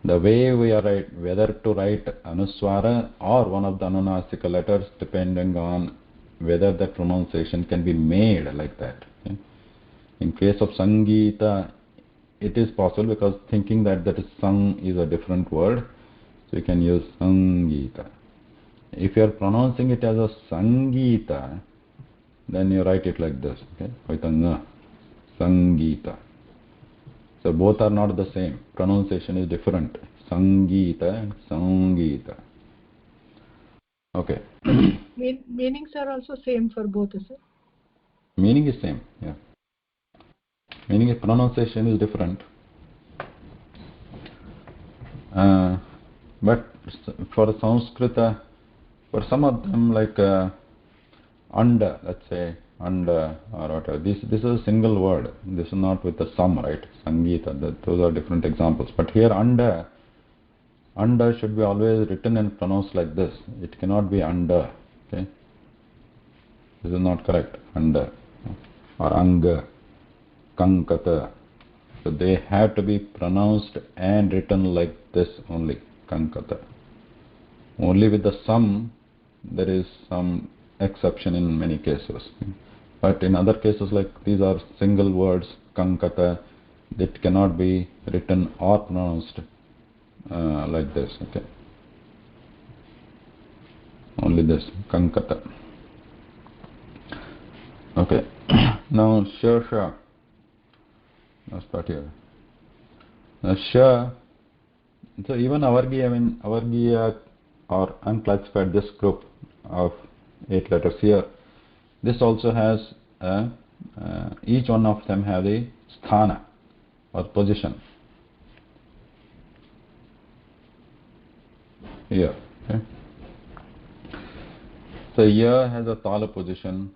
the way we are write, whether to write Anuswara or one of the Anunasika letters, depending on whether the pronunciation can be made like that. Okay? In case of Sangeeta, it is possible because thinking that that is sang is a different word, so you can use Sangeeta. If you are pronouncing it as a Sangeeta, then you write it like this, okay? With a N, Sangeeta. So both are not the same. Pronunciation is different. Sangeeta and Sangeeta. Okay. Meanings are also same for both, sir. Meaning is same. Yeah. Meaning is pronunciation is different. But for Sanskrit, for some of them like anda, let's say anda or whatever. This is a single word. This is not with the sum, right? Sangeeta. Those are different examples. But here anda should be always written and pronounced like this. It cannot be anda. Okay. This is not correct. Anda or anga, kankata. So they have to be pronounced and written like this only. Kankata. Only with the sum there is some exception in many cases. But in other cases, like these are single words, kankata, that cannot be written or pronounced like this. Okay. Only this, kankata. Okay. Now sha. Now start here. Now sha. So even avargiya or unclassified, this group of 8 letters here, this also has each one of them have a sthana or position here. Okay. So ya has a tala position.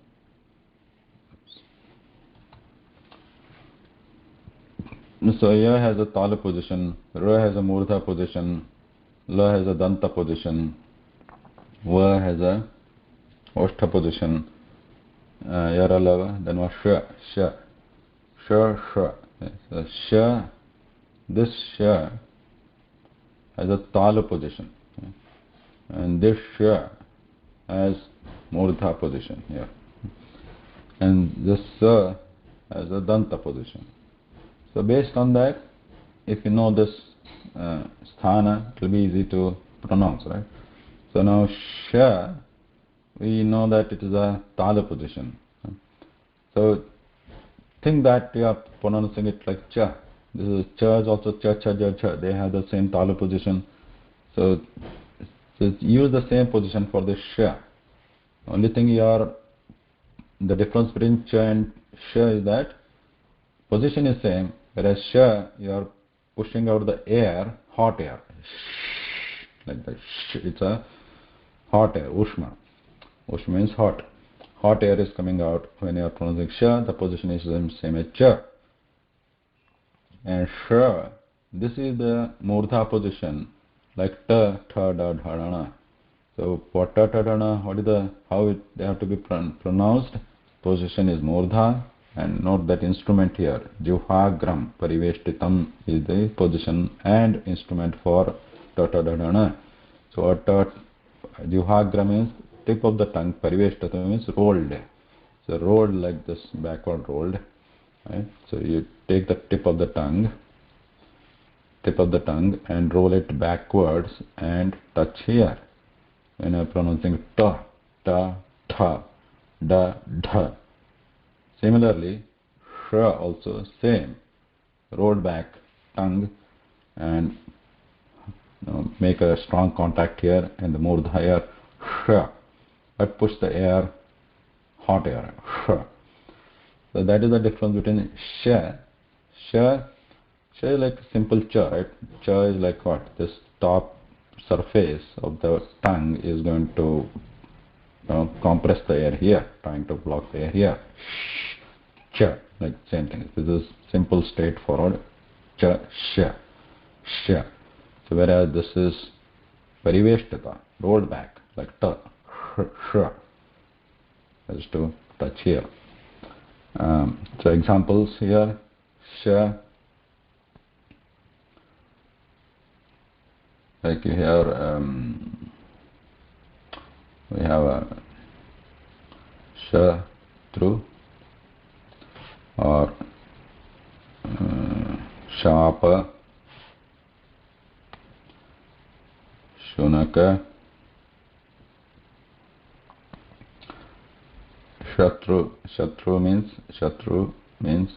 So ya has a tala position, ra has a murdha position, la has a danta position, va has a oshtha position, yara lava, then was sha. So sha, this sha has a tala position, and this sha has murdha position here, and this sa has a danta position. So based on that, if you know this sthana, it will be easy to pronounce, right? So now sha, we know that it is a tala position. So think that you are pronouncing it like cha. This is cha is also cha, cha, ja, cha. They have the same tala position. So use the same position for the sha. Only thing the difference between cha and sha is that position is same, whereas sha, you are pushing out the air, hot air, like that. It's a hot air, ushma. Ushma means hot. Hot air is coming out when you are pronouncing sha. The position is the same as cha. And sha, this is the murdha position, like ta, tha, da, dha, da, na. So for ta, ta, da, na, they have to be pronounced. Position is murdha. And note that instrument here, juhagram pariveshtitam is the position and instrument for ta-ta-da-da-na. So juhagram means tip of the tongue, pariveshtitam means rolled. So rolled like this, backward rolled. Right? So you take the tip of the tongue and roll it backwards and touch here. When I'm pronouncing ta, ta, tha, da, dha. Similarly, sha also same. Roll back tongue and make a strong contact here and the murdha air, sha. But push the air, hot air, sha. So that is the difference between sha. Sha is like simple cha, right? Cha is like what? This top surface of the tongue is going to compress the air here, trying to block the air here. Cha, like same thing. This is simple, straightforward. Cha, sha, sha. So whereas this is Pariveshtita, rolled back, like ta, sh, as to touch here. So examples here, sh, like here we have a sh through, or shapa, shunaka, shatru. Shatru means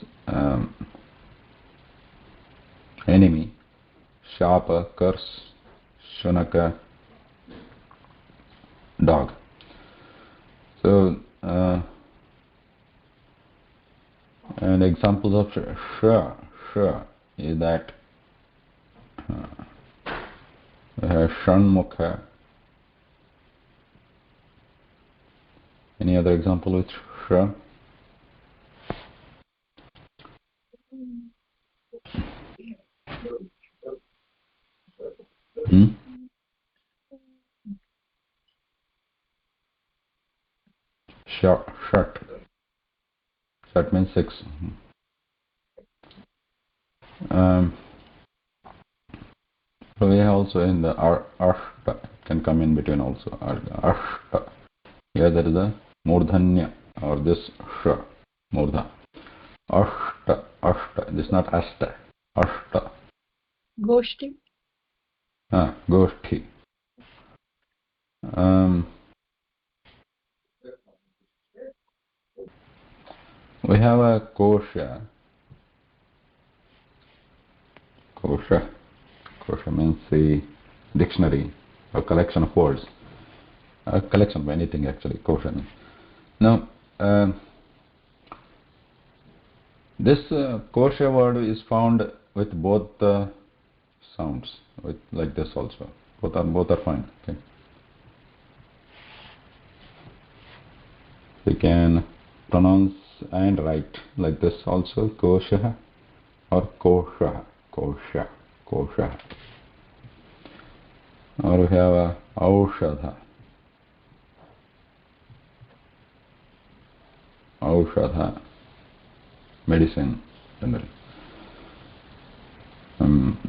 enemy. Shapa, curse. Shunaka, dog. So and examples of sh is that we have shanmukha. Any other example with sh? Shut. Shut means 6. So we have also in the ashta, can come in between also. Ashta. Here there is a murdhanya, or this sh, murdha. Ashta. This is not asta. Ashta. Goshti. Goshti. We have a kosha. Kosha means the dictionary, a collection of words. A collection of anything actually, kosha means. Now, this kosha word is found with both sounds, with like this also. Both are fine. Okay. We can pronounce and write like this also, kosha or kosha. Or we have a aushadha, medicine generally,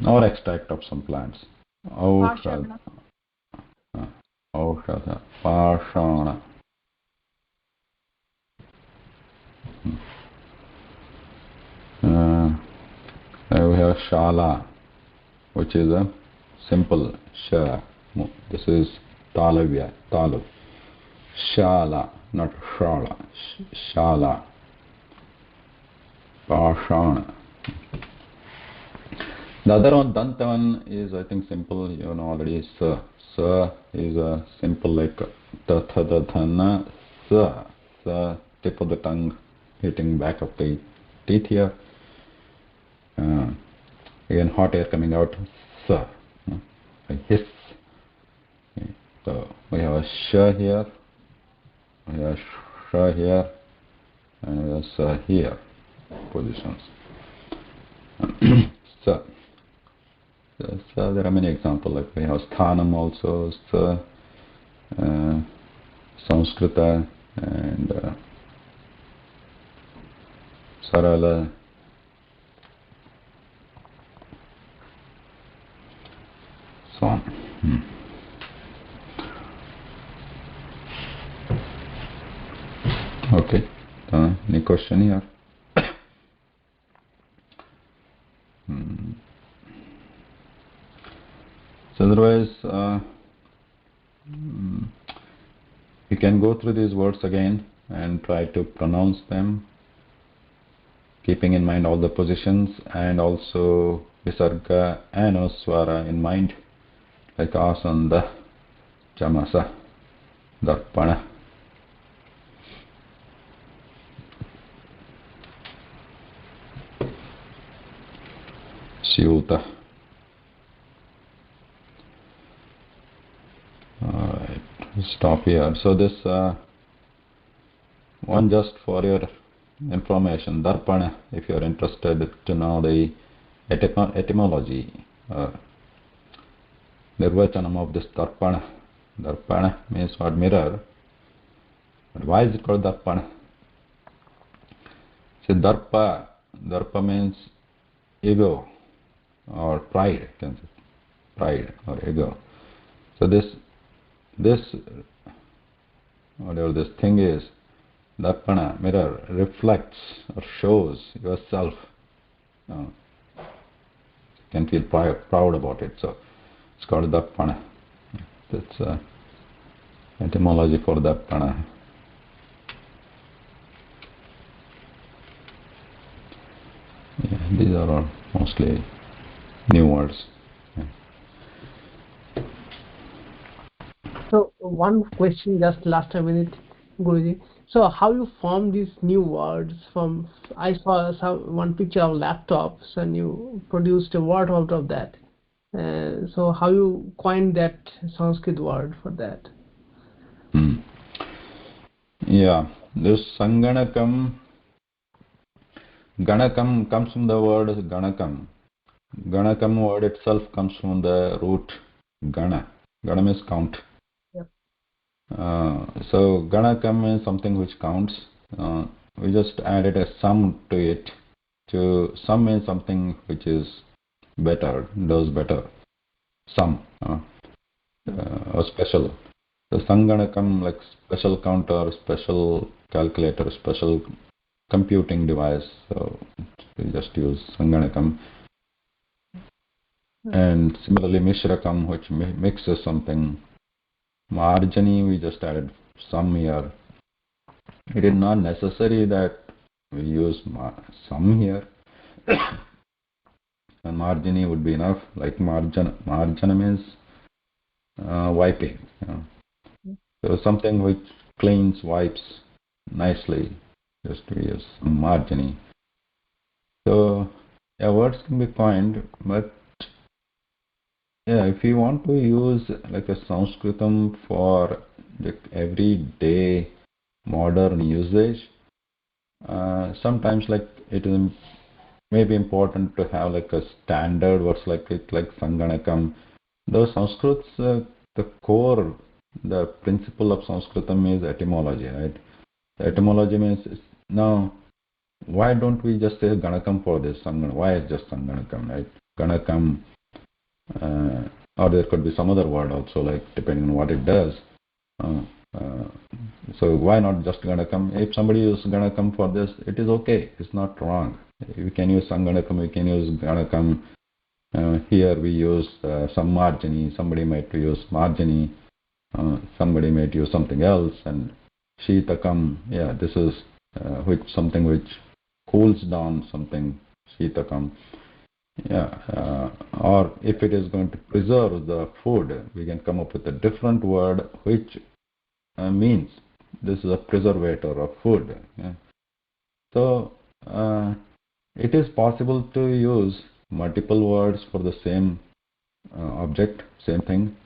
or extract of some plants. Aushadha, pashana. We have shala, which is a simple sha. This is talavya, talu. Shala, not shala. Shala. Pashana. The other one, Danta one, is I think simple, you know already. Sa. Sa is a simple like tathadadhana. Sa. Sa, tip of the tongue hitting back of the teeth here. Again, hot air coming out. Sa. A hiss. Okay. So we have a sh here. We have sh here. And we have sa here. Positions. So there are many examples, like we have sthanam also, Sanskrita, and sarala, so on. Okay, any question here? So otherwise, you can go through these words again and try to pronounce them, keeping in mind all the positions and also visarga and anuswara in mind, like asanda, chamasa, darpana. Syuta. Alright, stop here. So this one just for your information, darpana, if you're interested to know the etymology, nirvachanam of this darpana. Darpana means what? Mirror. But why is it called darpana? See, darpa means ego or pride, you can say. Pride or ego. So this whatever this thing is, darpana, mirror, reflects or shows yourself. You can feel proud about it. So it's called darpana. That's etymology for darpana. Yeah, these are all mostly new words. Yeah. So one question, just last a minute, Guruji. So how you form these new words from? I saw one picture of laptops, and you produced a word out of that. So how you coined that Sanskrit word for that? Yeah, this Sanganakam, Ganakam comes from the word Ganakam. Ganakam word itself comes from the root Gana. Gana means count. Yep. So Ganakam means something which counts. We just added a sum to it. Sum means something which is better, does better. Sum or special. So Sanganakam, like special counter, special calculator, special computing device. So we just use Sanganakam. And similarly Mishrakam, which mixes something. Marjani, we just added sum here. It is not necessary that we use sum here. And margini would be enough. Like marjana means wiping. So something which cleans, wipes nicely. Just we use margini. So yeah, words can be coined, but yeah, if you want to use like a Sanskritam for the everyday modern usage, sometimes like it is maybe important to have like a standard words like Sanganakam. Those Sanskrits, the core, the principle of Sanskritam is etymology, right? Etymology means now. Why don't we just say Ganakam for this? Why is just Sanganakam, right? Ganakam, or there could be some other word also, like depending on what it does. So why not just Ganakam? If somebody uses Ganakam for this, it is okay. It's not wrong. We can use Sanganakam, we can use Ganakam. Here we use some margini. Somebody might use margini. Somebody might use something else. And Shitakam, yeah, this is something which cools down something. Shitakam. Yeah, or if it is going to preserve the food, we can come up with a different word which means this is a preservator of food. Yeah. So it is possible to use multiple words for the same object, same thing,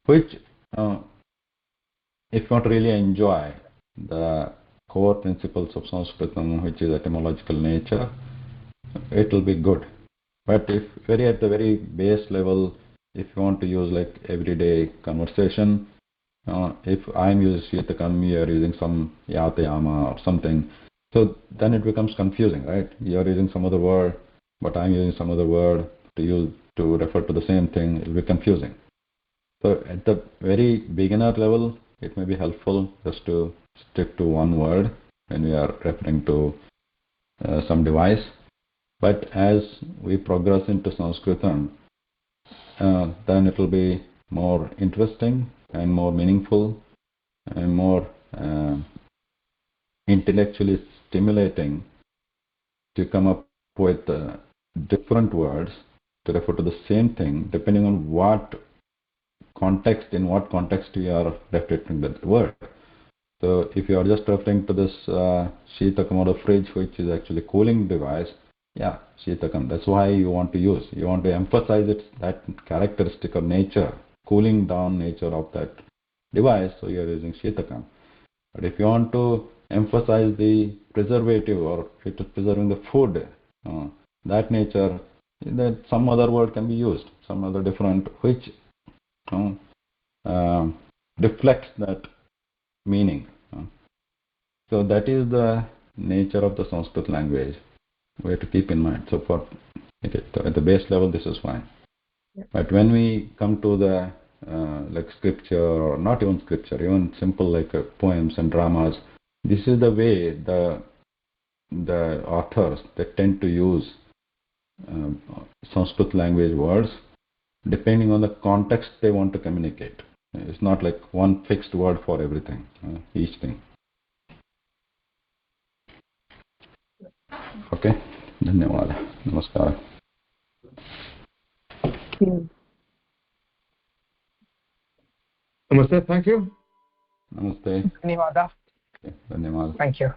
which if you want to really enjoy the core principles of Sanskritam, which is etymological nature, it will be good. But if at the very base level, if you want to use like everyday conversation, if I'm using Shitakam, you are using some Yatayama or something, so then it becomes confusing, right? You are using some other word, but I'm using some other word to refer to the same thing. It will be confusing. So at the very beginner level, it may be helpful just to stick to one word when we are referring to some device. But as we progress into Sanskritam, then it will be more interesting and more meaningful and more intellectually stimulating to come up with different words to refer to the same thing, depending on in what context you are referring to that word. So if you are just referring to this Shitakam or the fridge, which is actually cooling device, yeah, Shitakam. That's why you want to use. You want to emphasize that characteristic of nature, cooling down nature of that device, so you are using Shitakam. But if you want to emphasize the preservative or it is preserving the food, that nature, that some other word can be used, some other different, which reflects that meaning. So that is the nature of the Sanskrit language. We have to keep in mind. So for at the base level, this is fine. Yeah. But when we come to the like scripture, or not even scripture, even simple like poems and dramas, this is the way the authors, they tend to use Sanskrit language words depending on the context they want to communicate. It's not like one fixed word for everything, each thing. Okay. धन्यवाद. नमस्कार. Namaste, thank you. Namaste. Dhanyawada. धन्यवाद. Thank you.